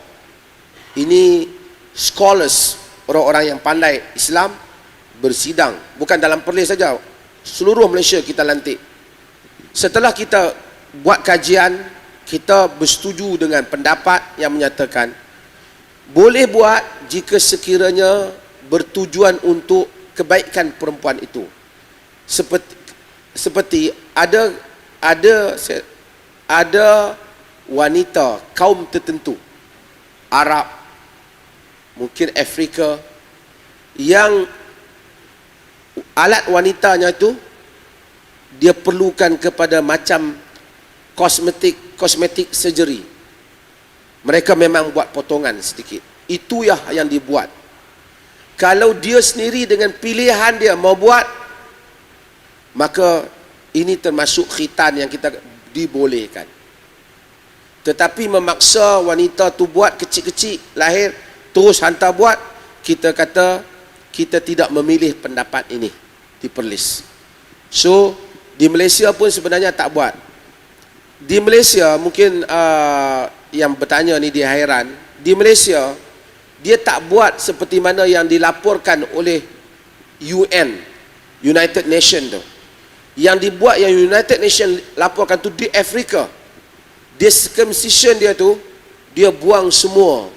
Ini scholars, orang-orang yang pandai Islam bersidang. Bukan dalam Perlis saja, seluruh Malaysia kita lantik. Setelah kita buat kajian, kita bersetuju dengan pendapat yang menyatakan boleh buat jika sekiranya bertujuan untuk kebaikan perempuan itu. Seperti ada wanita kaum tertentu, Arab, mungkin Afrika, yang alat wanitanya itu dia perlukan kepada macam kosmetik surgery. Mereka memang buat potongan sedikit. Itu yang dibuat. Kalau dia sendiri dengan pilihan dia mau buat, maka ini termasuk khitan yang kita dibolehkan. Tetapi memaksa wanita tu buat kecil-kecil, lahir, terus hantar buat, kita kata kita tidak memilih pendapat ini di Perlis. So, di Malaysia pun sebenarnya tak buat. Di Malaysia mungkin yang bertanya ni dia hairan, di Malaysia dia tak buat seperti mana yang dilaporkan oleh UN, United Nations tu. Yang dibuat yang United Nations laporkan tu di Afrika. Dia circumcision dia tu, dia buang semua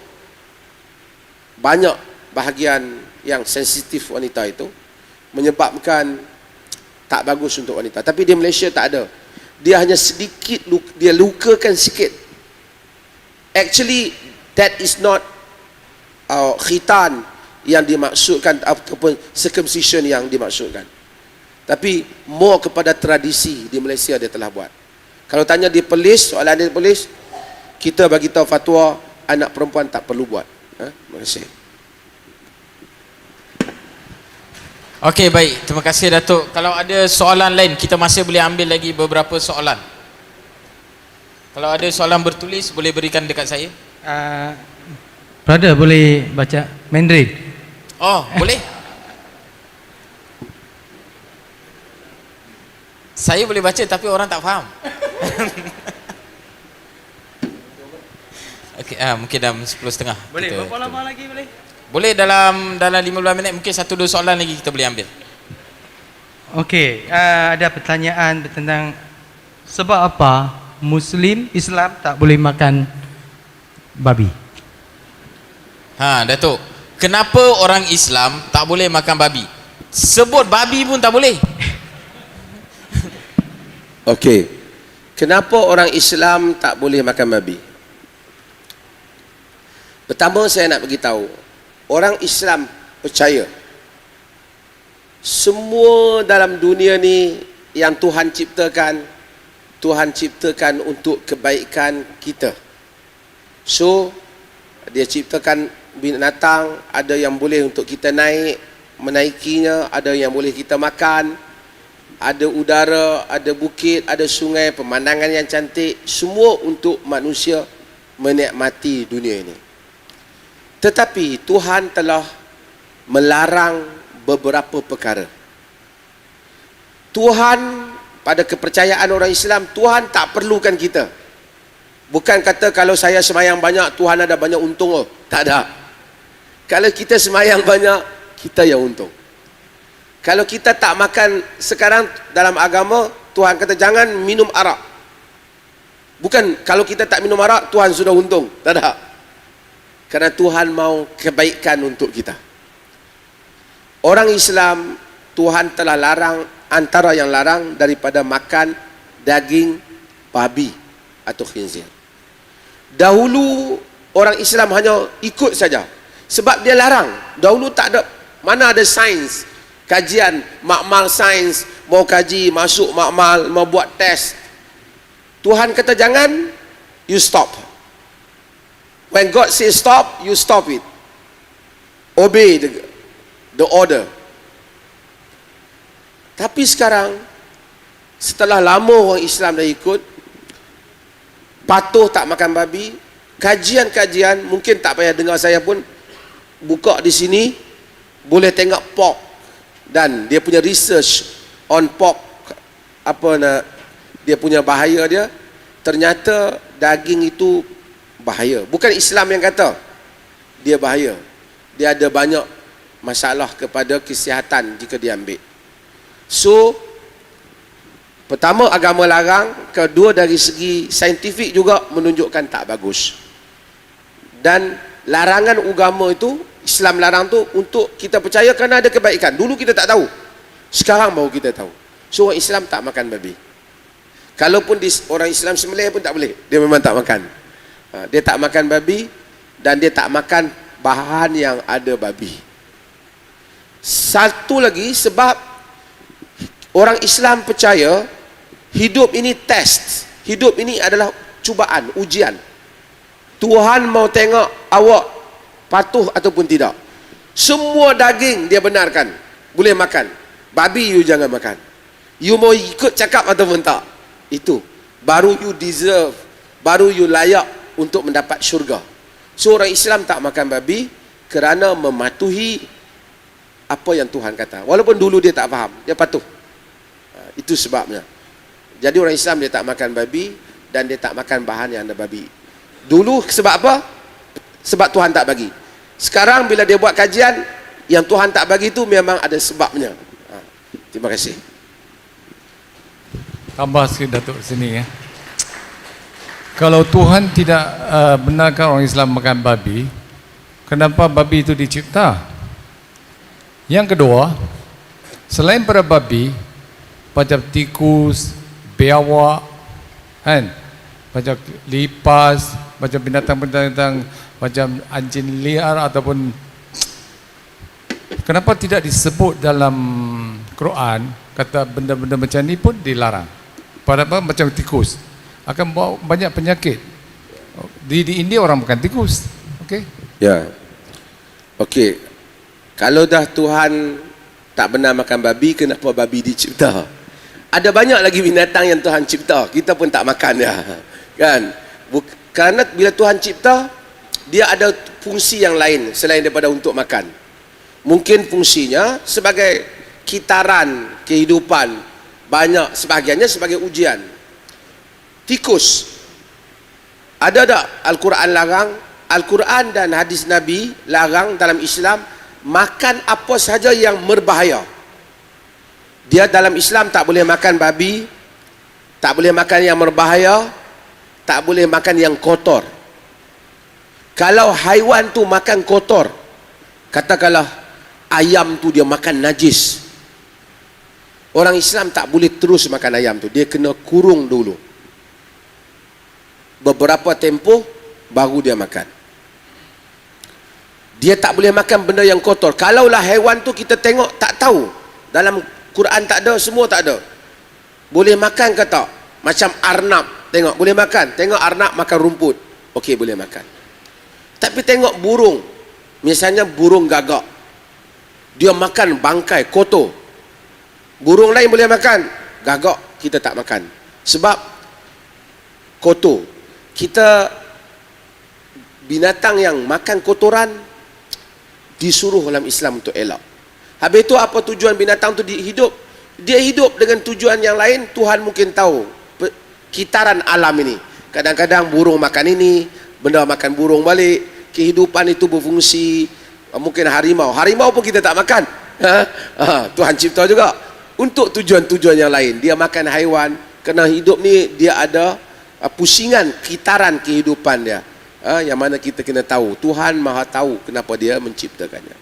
banyak bahagian yang sensitif wanita itu, menyebabkan tak bagus untuk wanita. Tapi di Malaysia tak ada. Dia hanya sedikit, dia lukakan sikit. Actually, that is not khitan yang dimaksudkan ataupun circumcision yang dimaksudkan. Tapi more kepada tradisi di Malaysia dia telah buat. Kalau tanya di Perlis, soalan dia di Perlis, kita bagi tahu fatwa anak perempuan tak perlu buat. Terima kasih. Okey, baik. Terima kasih Datuk. Kalau ada soalan lain, kita masih boleh ambil lagi beberapa soalan. Kalau ada soalan bertulis, boleh berikan dekat saya. Brother boleh baca Mandarin? Oh, boleh? Saya boleh baca tapi orang tak faham. Okey, mungkin dalam 10:30. Boleh, kita, berapa lama lagi boleh? Boleh dalam 15 minit, mungkin 1-2 soalan lagi kita boleh ambil. Okey, ada pertanyaan tentang sebab apa Muslim Islam tak boleh makan babi? Datuk. Kenapa orang Islam tak boleh makan babi? Sebut babi pun tak boleh. Okey. Kenapa orang Islam tak boleh makan babi? Pertama saya nak beritahu, orang Islam percaya semua dalam dunia ni yang Tuhan ciptakan untuk kebaikan kita. So dia ciptakan binatang, ada yang boleh untuk kita menaikinya, ada yang boleh kita makan, ada udara, ada bukit, ada sungai, pemandangan yang cantik, semua untuk manusia menikmati dunia ini. Tetapi Tuhan telah melarang beberapa perkara. Tuhan, pada kepercayaan orang Islam, Tuhan tak perlukan kita. Bukan kata kalau saya semayang banyak, Tuhan ada banyak untung. Oh, tak ada. Kalau kita semayang banyak, kita yang untung. Kalau kita tak makan, sekarang dalam agama Tuhan kata jangan minum arak. Bukan kalau kita tak minum arak Tuhan sudah untung. Tak ada. Karena Tuhan mau kebaikan untuk kita. Orang Islam, Tuhan telah larang, antara yang larang daripada makan daging babi atau khinzir. Dahulu orang Islam hanya ikut saja sebab dia larang. Dahulu tak ada, mana ada sains, kajian, makmal sains, mau kaji, masuk makmal, mau buat test. Tuhan kata jangan, you stop. When God says stop, you stop it. Obey the order. Tapi sekarang, setelah lama orang Islam dah ikut, patuh tak makan babi, kajian-kajian, mungkin tak payah dengar saya pun, buka di sini, boleh tengok pork, dan dia punya research on pork, dia punya bahaya dia, ternyata daging itu bahaya. Bukan Islam yang kata dia bahaya, dia ada banyak masalah kepada kesihatan jika diambil. So pertama agama larang, kedua dari segi saintifik juga menunjukkan tak bagus. Dan larangan agama itu, Islam larang tu untuk kita percaya kerana ada kebaikan. Dulu kita tak tahu, sekarang baru kita tahu. So orang Islam tak makan babi. Kalaupun orang Islam sembelih pun tak boleh, dia memang tak makan. Dia tak makan babi dan dia tak makan bahan yang ada babi. Satu lagi, sebab orang Islam percaya hidup ini test, hidup ini adalah cubaan, ujian. Tuhan mau tengok awak patuh ataupun tidak. Semua daging dia benarkan, boleh makan. Babi you jangan makan. You mau ikut cakap ataupun tak, itu baru you deserve, baru you layak untuk mendapat syurga. So orang Islam tak makan babi kerana mematuhi apa yang Tuhan kata. Walaupun dulu dia tak faham, dia patuh. Itu sebabnya. Jadi orang Islam dia tak makan babi dan dia tak makan bahan yang ada babi. Dulu sebab apa? Sebab Tuhan tak bagi. Sekarang bila dia buat kajian, yang Tuhan tak bagi itu memang ada sebabnya. Terima kasih. Tambah sikit Datuk sini ya. Kalau Tuhan tidak benarkan orang Islam makan babi, kenapa babi itu dicipta? Yang kedua, selain pada babi, macam tikus, biawak, kan? Macam lipas, macam binatang-binatang macam anjing liar ataupun, kenapa tidak disebut dalam Quran kata benda-benda macam ni pun dilarang? Padahal macam tikus akan bawa banyak penyakit. Di India orang makan tikus. Okey. Ya. Okey. Kalau dah Tuhan tak benar makan babi, kenapa babi dicipta? Ada banyak lagi binatang yang Tuhan cipta, kita pun tak makan ya. Kan? Kerana bila Tuhan cipta, dia ada fungsi yang lain selain daripada untuk makan. Mungkin fungsinya sebagai kitaran kehidupan, banyak sebahagiannya sebagai ujian. Tikus, ada tak Al-Quran larang? Al-Quran dan hadis Nabi larang dalam Islam makan apa sahaja yang berbahaya. Dia dalam Islam tak boleh makan babi, tak boleh makan yang berbahaya, tak boleh makan yang kotor. Kalau haiwan tu makan kotor, katakanlah ayam tu dia makan najis, orang Islam tak boleh terus makan ayam tu, dia kena kurung dulu beberapa tempoh baru dia makan. Dia tak boleh makan benda yang kotor. Kalaulah haiwan tu kita tengok tak tahu, dalam Quran tak ada, semua tak ada, boleh makan ke tak? Macam arnab, tengok boleh makan, tengok arnab makan rumput, okey boleh makan. Tapi tengok burung, misalnya burung gagak, dia makan bangkai kotor. Burung lain boleh makan, gagak kita tak makan sebab kotor. Kita binatang yang makan kotoran disuruh dalam Islam untuk elak. Habis itu apa tujuan binatang tu hidup? Dia hidup dengan tujuan yang lain, Tuhan mungkin tahu kitaran alam ini. Kadang-kadang burung makan ini, benda makan burung balik. Kehidupan itu berfungsi. Mungkin harimau pun kita tak makan, Tuhan cipta juga untuk tujuan-tujuan yang lain. Dia makan haiwan, kerana hidup ni dia ada pusingan kitaran kehidupan dia, yang mana kita kena tahu. Tuhan maha tahu kenapa dia menciptakannya.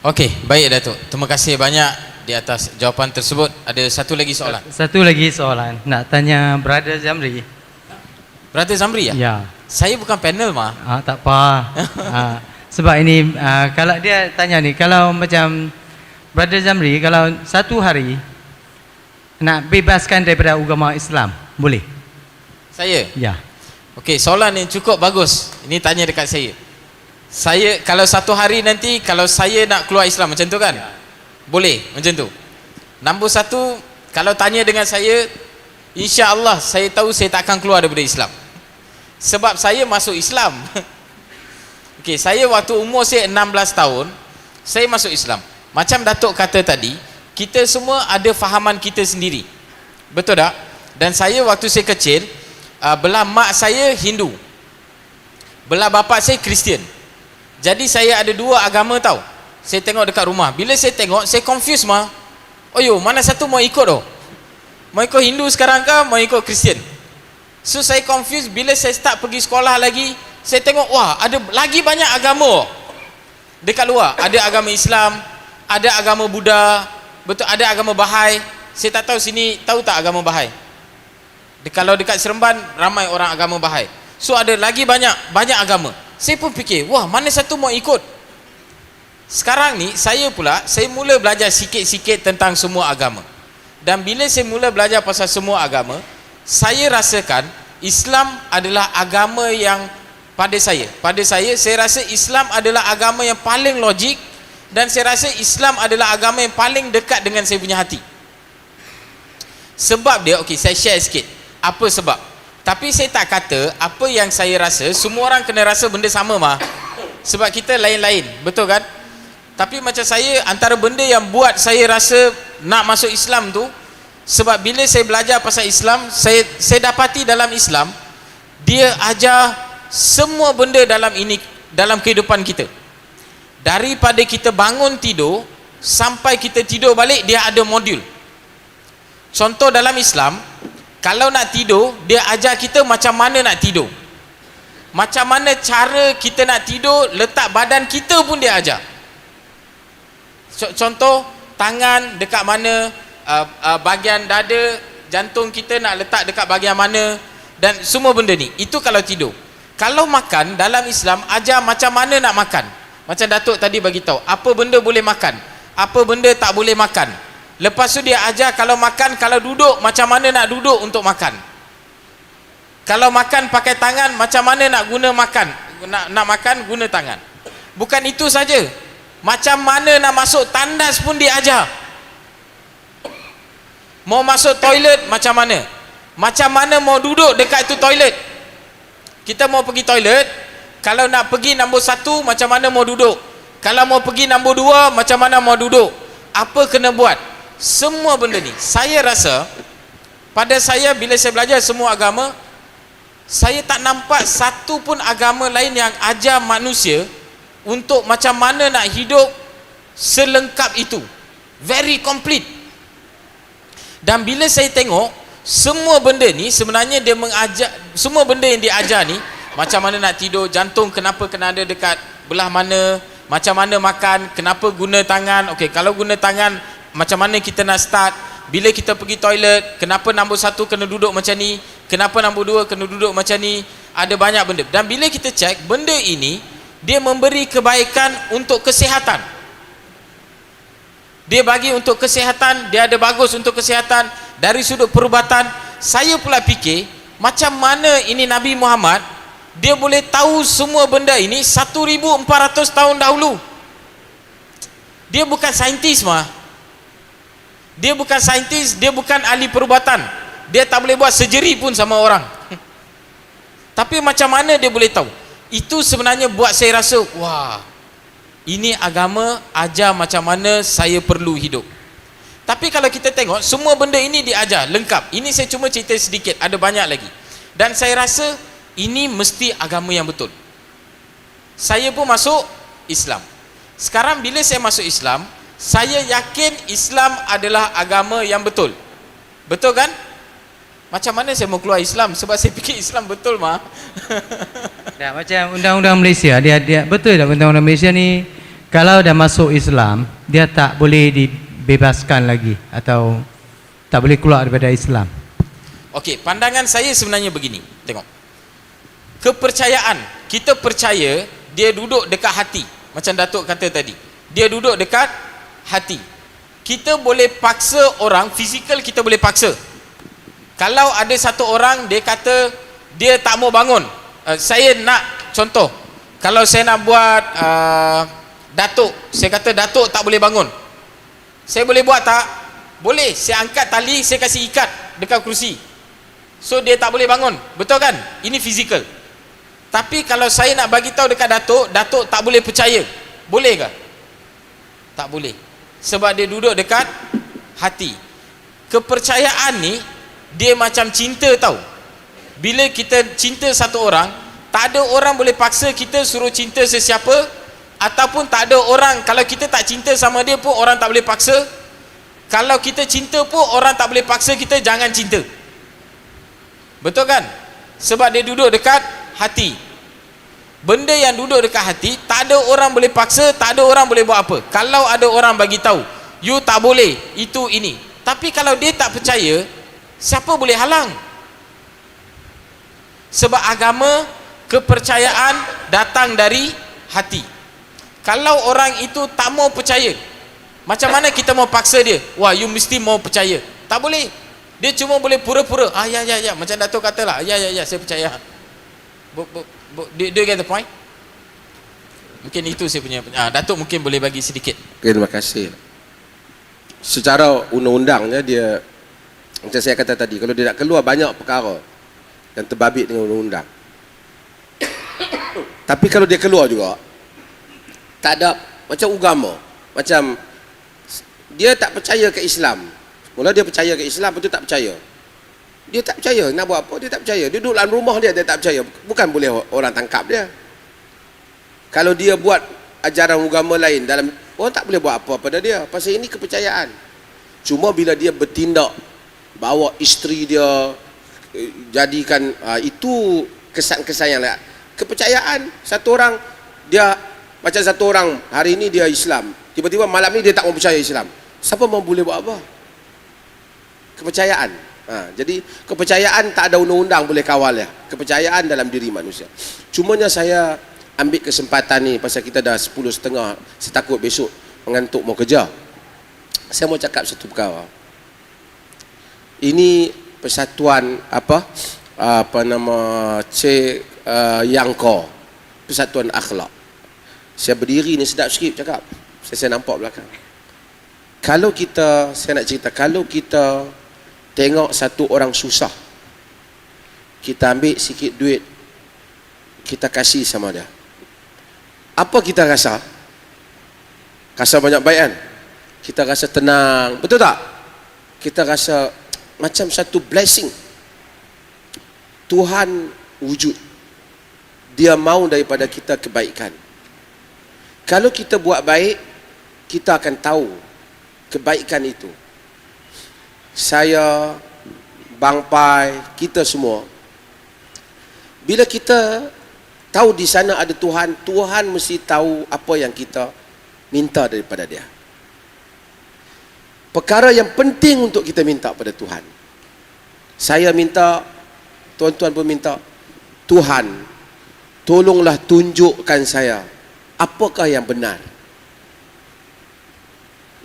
Okey, baik Datuk. Terima kasih banyak di atas jawapan tersebut. Ada satu lagi soalan. Satu lagi soalan nak tanya Brother Zamri. Brother Zamri ya? Ya. Saya bukan panel mah. Tak apa. Sebab ini kalau dia tanya ni, kalau macam Brother Zamri, kalau satu hari nak bebaskan daripada agama Islam, boleh? Saya? Ya. Okey, soalan yang cukup bagus. Ini tanya dekat saya. Saya kalau satu hari nanti kalau saya nak keluar Islam macam tu kan? Boleh macam tu. Nombor satu, kalau tanya dengan saya, insya-Allah saya tahu saya tak akan keluar daripada Islam. Sebab saya masuk Islam. Okey, saya waktu umur saya 16 tahun, saya masuk Islam. Macam Datuk kata tadi, kita semua ada fahaman kita sendiri. Betul tak? Dan saya waktu saya kecil, belah mak saya Hindu, belah bapa saya Kristian. Jadi saya ada dua agama tau. Saya tengok dekat rumah. Bila saya tengok, saya confuse mah. Oh yo, mana satu mau ikut oh? Mau ikut Hindu sekarang ke mau ikut Kristian? So saya confuse. Bila saya start pergi sekolah lagi, saya tengok wah ada lagi banyak agama dekat luar. Ada agama Islam, ada agama Buddha, betul, ada agama Bahai. Saya tak tahu sini tahu tak agama Bahai? Kalau dekat Seremban ramai orang agama Bahai. So ada lagi banyak agama. Saya pun fikir, wah mana satu mau ikut. Sekarang ni saya mula belajar sikit-sikit tentang semua agama. Dan bila saya mula belajar pasal semua agama, saya rasakan Islam adalah agama yang pada saya rasa Islam adalah agama yang paling logik, dan saya rasa Islam adalah agama yang paling dekat dengan saya punya hati. Sebab dia, okey, saya share sikit apa sebab. Tapi saya tak kata apa yang saya rasa semua orang kena rasa benda sama mah. Sebab kita lain-lain, betul kan? Tapi macam saya, antara benda yang buat saya rasa nak masuk Islam tu, sebab bila saya belajar pasal Islam, saya dapati dalam Islam dia ajar semua benda dalam kehidupan kita. Daripada kita bangun tidur sampai kita tidur balik, dia ada modul. Contoh dalam Islam, kalau nak tidur, dia ajar kita macam mana nak tidur, macam mana cara kita nak tidur, letak badan kita pun dia ajar. Contoh, tangan dekat mana, bahagian dada, jantung kita nak letak dekat bahagian mana, dan semua benda ni. Itu kalau tidur. Kalau makan, dalam Islam ajar macam mana nak makan. Macam Datuk tadi bagi tahu apa benda boleh makan, apa benda tak boleh makan. Lepas tu dia ajar kalau makan, kalau duduk macam mana nak duduk untuk makan. Kalau makan pakai tangan, macam mana nak guna makan, nak makan guna tangan. Bukan itu saja, macam mana nak masuk tandas pun dia ajar. Mau masuk toilet macam mana mau duduk dekat itu toilet. Kita mau pergi toilet, kalau nak pergi nombor 1 macam mana mau duduk, kalau mau pergi nombor 2 macam mana mau duduk, apa kena buat, semua benda ni. Saya rasa pada saya bila saya belajar semua agama, saya tak nampak satu pun agama lain yang ajar manusia untuk macam mana nak hidup selengkap itu, very complete. Dan bila saya tengok semua benda ni sebenarnya dia mengajar, semua benda yang dia ajar ni, macam mana nak tidur, jantung kenapa kena ada dekat belah mana, macam mana makan, kenapa guna tangan, okey kalau guna tangan macam mana kita nak start, bila kita pergi toilet kenapa nombor 1 kena duduk macam ni, kenapa nombor 2 kena duduk macam ni, ada banyak benda. Dan bila kita cek benda ini, dia memberi kebaikan untuk kesihatan, dia bagi untuk kesihatan, dia ada bagus untuk kesihatan. Dari sudut perubatan, saya pula fikir macam mana ini Nabi Muhammad dia boleh tahu semua benda ini 1400 tahun dahulu. Dia bukan saintis mah, dia bukan saintis, dia bukan ahli perubatan, dia tak boleh buat surgery pun sama orang. Tapi macam mana dia boleh tahu? Itu sebenarnya buat saya rasa, wah, ini agama ajar macam mana saya perlu hidup. Tapi kalau kita tengok semua benda ini diajar lengkap. Ini saya cuma cerita sedikit, ada banyak lagi. Dan saya rasa ini mesti agama yang betul. Saya pun masuk Islam. Sekarang bila saya masuk Islam, saya yakin Islam adalah agama yang betul. Betul kan? Macam mana saya mau keluar Islam sebab saya fikir Islam betul mah. Dah macam undang-undang Malaysia, dia betul tak undang-undang Malaysia ni kalau dah masuk Islam, dia tak boleh dibebaskan lagi atau tak boleh keluar daripada Islam. Okey, pandangan saya sebenarnya begini. Tengok. Kepercayaan, kita percaya dia duduk dekat hati. Macam Datuk kata tadi, dia duduk dekat hati. Kita boleh paksa orang, fizikal kita boleh paksa. Kalau ada satu orang dia kata dia tak mau bangun, saya nak contoh, kalau saya nak buat Datuk, saya kata Datuk tak boleh bangun, saya boleh buat tak? Boleh. Saya angkat tali, saya kasih ikat dekat kerusi, so dia tak boleh bangun. Betul kan? Ini fizikal. Tapi kalau saya nak bagi tahu dekat Datuk, Datuk tak boleh percaya, boleh ke? Tak boleh. Sebab dia duduk dekat hati. Kepercayaan ni dia macam cinta tau. Bila kita cinta satu orang, tak ada orang boleh paksa kita suruh cinta sesiapa, ataupun tak ada orang, kalau kita tak cinta sama dia pun orang tak boleh paksa. Kalau kita cinta pun orang tak boleh paksa kita jangan cinta. Betul kan? Sebab dia duduk dekat hati. Benda yang duduk dekat hati, tak ada orang boleh paksa, tak ada orang boleh buat apa. Kalau ada orang bagi tahu, you tak boleh, itu ini. Tapi kalau dia tak percaya, siapa boleh halang? Sebab agama, kepercayaan datang dari hati. Kalau orang itu tak mau percaya, macam mana kita mau paksa dia? Wah, you mesti mau percaya. Tak boleh. Dia cuma boleh pura-pura. Ya, macam Datuk katalah. Ya, saya percaya. Do you get the point? Mungkin itu saya punya. Datuk mungkin boleh bagi sedikit. Okay, terima kasih. Secara undang-undangnya dia, macam saya kata tadi, kalau dia nak keluar banyak perkara yang terbabit dengan undang-undang. Tapi kalau dia keluar juga, tak ada macam agama, macam dia tak percaya ke Islam. Mula dia percaya ke Islam, lepas tu tak percaya. Dia tak percaya, nak buat apa? Dia tak percaya. Dia duduk dalam rumah dia tak percaya. Bukan boleh orang tangkap dia. Kalau dia buat ajaran agama lain dalam, orang tak boleh buat apa pada dia. Pasal ini kepercayaan. Cuma bila dia bertindak, bawa isteri dia, jadikan itu kesan-kesan yang lain. Kepercayaan. Satu orang dia, macam satu orang hari ini dia Islam, tiba-tiba malam ni dia tak mau percaya Islam. Siapa mau boleh buat apa? Kepercayaan. Jadi kepercayaan tak ada undang-undang boleh kawal ya. Kepercayaan dalam diri manusia. Cumanya saya ambil kesempatan ni pasal kita dah 10:30, saya takut besok mengantuk mau kerja. Saya mau cakap satu perkara. Ini persatuan apa nama Yangko, persatuan akhlak. Saya berdiri ni sedap sikit cakap. Saya nampak belakang. Kalau kita, saya nak cerita, kalau kita tengok satu orang susah, kita ambil sikit duit, kita kasih sama dia. Apa kita rasa? Rasa banyak baik kan? Kita rasa tenang, betul tak? Kita rasa macam satu blessing. Tuhan wujud. Dia mau daripada kita kebaikan. Kalau kita buat baik, kita akan tahu kebaikan itu. Saya, Bang Pai, kita semua, bila kita tahu di sana ada Tuhan, Tuhan mesti tahu apa yang kita minta daripada dia. Perkara yang penting untuk kita minta pada Tuhan. Saya minta, tuan-tuan pun minta, Tuhan, tolonglah tunjukkan saya apakah yang benar.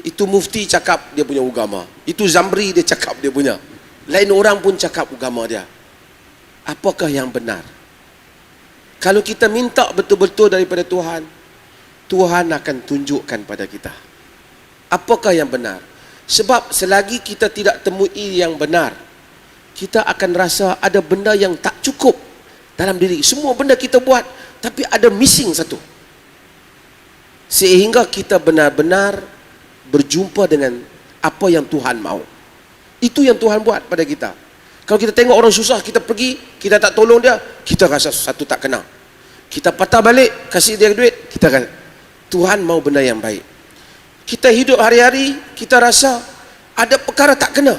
Itu mufti cakap dia punya agama. Itu Zamri dia cakap dia punya. Lain orang pun cakap agama dia. Apakah yang benar? Kalau kita minta betul-betul daripada Tuhan, Tuhan akan tunjukkan pada kita apakah yang benar. Sebab selagi kita tidak temui yang benar, kita akan rasa ada benda yang tak cukup dalam diri. Semua benda kita buat, tapi ada missing satu. Sehingga kita benar-benar berjumpa dengan apa yang Tuhan mau. Itu yang Tuhan buat pada kita. Kalau kita tengok orang susah, kita pergi, kita tak tolong dia, kita rasa satu tak kena. Kita patah balik, kasih dia duit, kita akan, Tuhan mau benda yang baik. Kita hidup hari-hari, kita rasa ada perkara tak kena.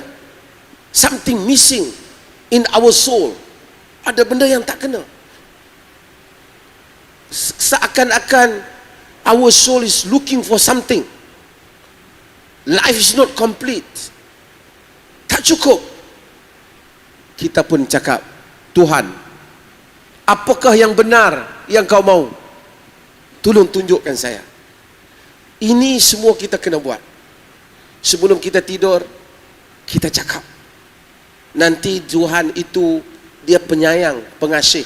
Something missing in our soul. Ada benda yang tak kena. Seakan-akan our soul is looking for something. Life is not complete. Tak cukup. Kita pun cakap, Tuhan, apakah yang benar yang kau mau? Tolong tunjukkan saya. Ini semua kita kena buat. Sebelum kita tidur, kita cakap. Nanti Tuhan itu, dia penyayang, pengasih.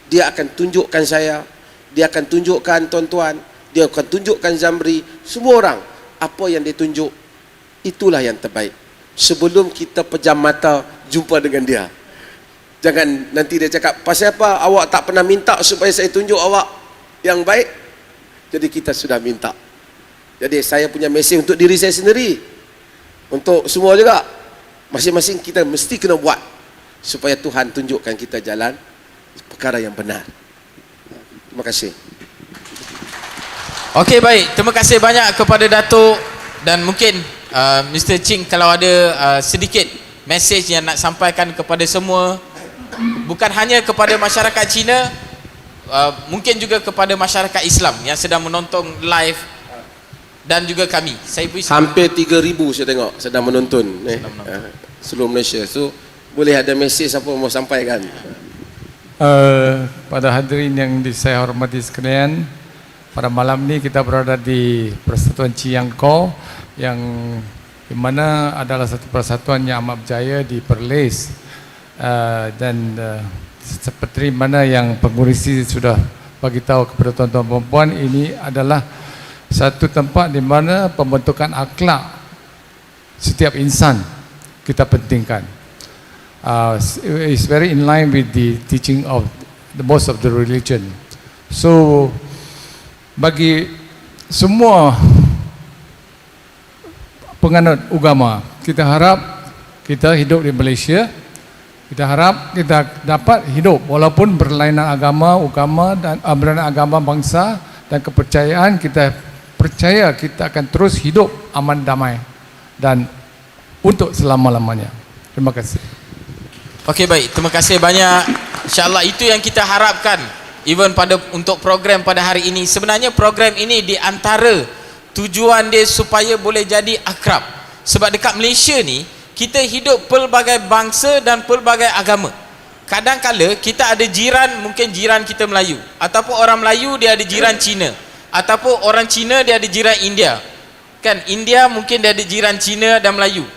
Dia akan tunjukkan saya, dia akan tunjukkan tuan-tuan, dia akan tunjukkan Zamri, semua orang, apa yang dia tunjuk, itulah yang terbaik. Sebelum kita pejam mata jumpa dengan dia, jangan nanti dia cakap, pasal apa awak tak pernah minta supaya saya tunjuk awak yang baik? Jadi kita sudah minta. Jadi saya punya mesej untuk diri saya sendiri, untuk semua juga, masing-masing kita mesti kena buat supaya Tuhan tunjukkan kita jalan perkara yang benar. Terima kasih. Okey, baik, terima kasih banyak kepada Datuk. Dan mungkin Mr. Ching, kalau ada sedikit mesej yang nak sampaikan kepada semua, bukan hanya kepada masyarakat Cina, mungkin juga kepada masyarakat Islam yang sedang menonton live, dan juga kami. Saya beri Hampir 3,000 saya tengok sedang menonton seluruh Malaysia. So boleh ada mesej apa mau sampaikan? Pada hadirin yang saya hormati sekalian, pada malam ni kita berada di Persatuan Ciyangko yang di mana adalah satu persatuan yang amat berjaya di Perlis, dan seperti mana yang pengurusi sudah bagi tahu kepada tuan-tuan perempuan, ini adalah satu tempat di mana pembentukan akhlak setiap insan kita pentingkan. It's very in line with the teaching of the most of the religion. So bagi semua penganut agama, kita harap kita hidup di Malaysia, kita harap kita dapat hidup walaupun berlainan agama dan berlainan agama bangsa dan kepercayaan, kita percaya kita akan terus hidup aman damai dan untuk selama-lamanya. Terima kasih. Okey, baik, terima kasih banyak. InsyaAllah itu yang kita harapkan, even untuk program pada hari ini. Sebenarnya program ini di antara tujuan dia supaya boleh jadi akrab. Sebab dekat Malaysia ni, kita hidup pelbagai bangsa dan pelbagai agama. Kadang-kala kita ada jiran, mungkin jiran kita Melayu, ataupun orang Melayu dia ada jiran Cina, ataupun orang Cina dia ada jiran India. Kan, India mungkin dia ada jiran Cina dan Melayu.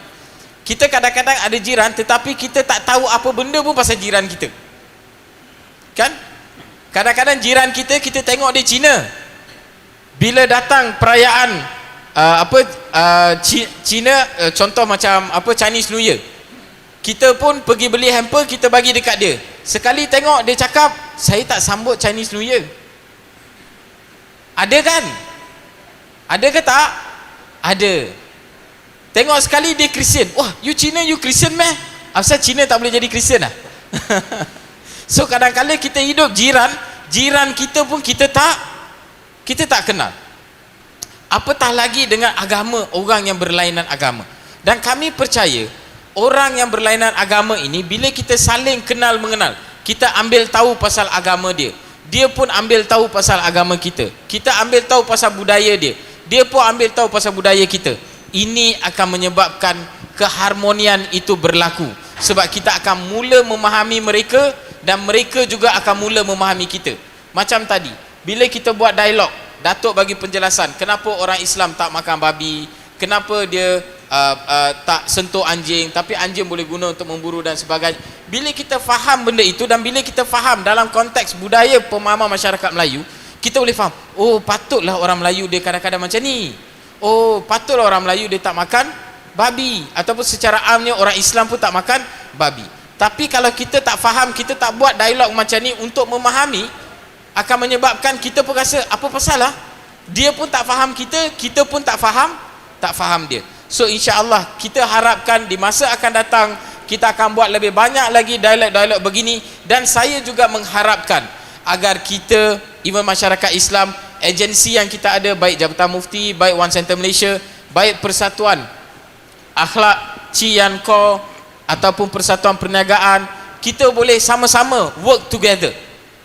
Kita kadang-kadang ada jiran, tetapi kita tak tahu apa benda pun pasal jiran kita. Kan? Kadang-kadang jiran kita tengok dia Cina. Bila datang perayaan Cina, contoh macam Chinese New Year, kita pun pergi beli hamper, kita bagi dekat dia. Sekali tengok dia cakap saya tak sambut Chinese New Year. Ada kan? Ada ke tak? Ada. Tengok sekali dia Kristian. Wah, you Cina, you Kristian meh? Asal Cina tak boleh jadi Kristian lah. So kadang-kadang kita hidup jiran kita pun kita tak kenal. Apatah lagi dengan agama, orang yang berlainan agama. Dan kami percaya orang yang berlainan agama ini, bila kita saling kenal mengenal, kita ambil tahu pasal agama dia, dia pun ambil tahu pasal agama kita, kita ambil tahu pasal budaya dia, dia pun ambil tahu pasal budaya kita. Ini akan menyebabkan keharmonian itu berlaku, sebab kita akan mula memahami mereka dan mereka juga akan mula memahami kita. Macam tadi, bila kita buat dialog, Datuk bagi penjelasan kenapa orang Islam tak makan babi, kenapa dia tak sentuh anjing, tapi anjing boleh guna untuk memburu dan sebagainya. Bila kita faham benda itu dan bila kita faham dalam konteks budaya pemahaman masyarakat Melayu, kita boleh faham, oh patutlah orang Melayu dia kadang-kadang macam ni, oh patutlah orang Melayu dia tak makan babi, ataupun secara amnya orang Islam pun tak makan babi. Tapi kalau kita tak faham, kita tak buat dialog macam ni untuk memahami, akan menyebabkan kita pun rasa apa pasal lah, dia pun tak faham kita, kita pun tak faham dia. So insya-Allah kita harapkan di masa akan datang kita akan buat lebih banyak lagi dialog-dialog begini, dan saya juga mengharapkan agar kita, even masyarakat Islam, agensi yang kita ada, baik Jabatan Mufti, baik One Center Malaysia, baik Persatuan Akhlak Cian Ko ataupun Persatuan Perniagaan, kita boleh sama-sama work together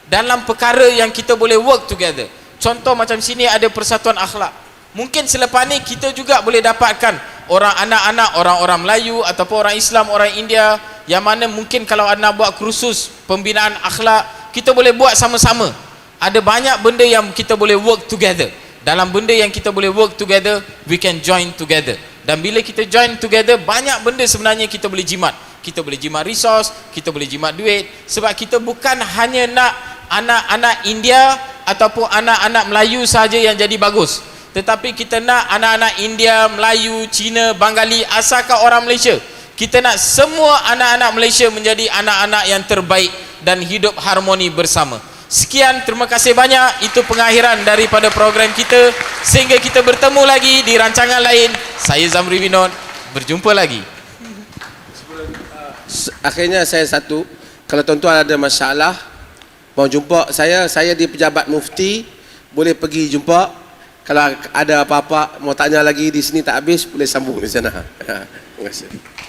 dalam perkara yang kita boleh work together. Contoh macam sini ada Persatuan Akhlak, mungkin selepas ni kita juga boleh dapatkan orang anak-anak, orang-orang Melayu ataupun orang Islam, orang India, yang mana mungkin kalau anda buat kursus pembinaan akhlak, kita boleh buat sama-sama. Ada banyak benda yang kita boleh work together. Dalam benda yang kita boleh work together, we can join together. Dan bila kita join together, banyak benda sebenarnya kita boleh jimat. Kita boleh jimat resource, kita boleh jimat duit, sebab kita bukan hanya nak anak-anak India ataupun anak-anak Melayu saja yang jadi bagus, tetapi kita nak anak-anak India, Melayu, Cina, Bengali, asalkan orang Malaysia. Kita nak semua anak-anak Malaysia menjadi anak-anak yang terbaik dan hidup harmoni bersama. Sekian, terima kasih banyak. Itu pengakhiran daripada program kita. Sehingga kita bertemu lagi di rancangan lain. Saya Zamri Binod, berjumpa lagi. Akhirnya saya satu, kalau tuan-tuan ada masalah mau jumpa saya di Pejabat Mufti, boleh pergi jumpa. Kalau ada apa-apa mau tanya lagi di sini tak habis, boleh sambung di sana. Terima kasih.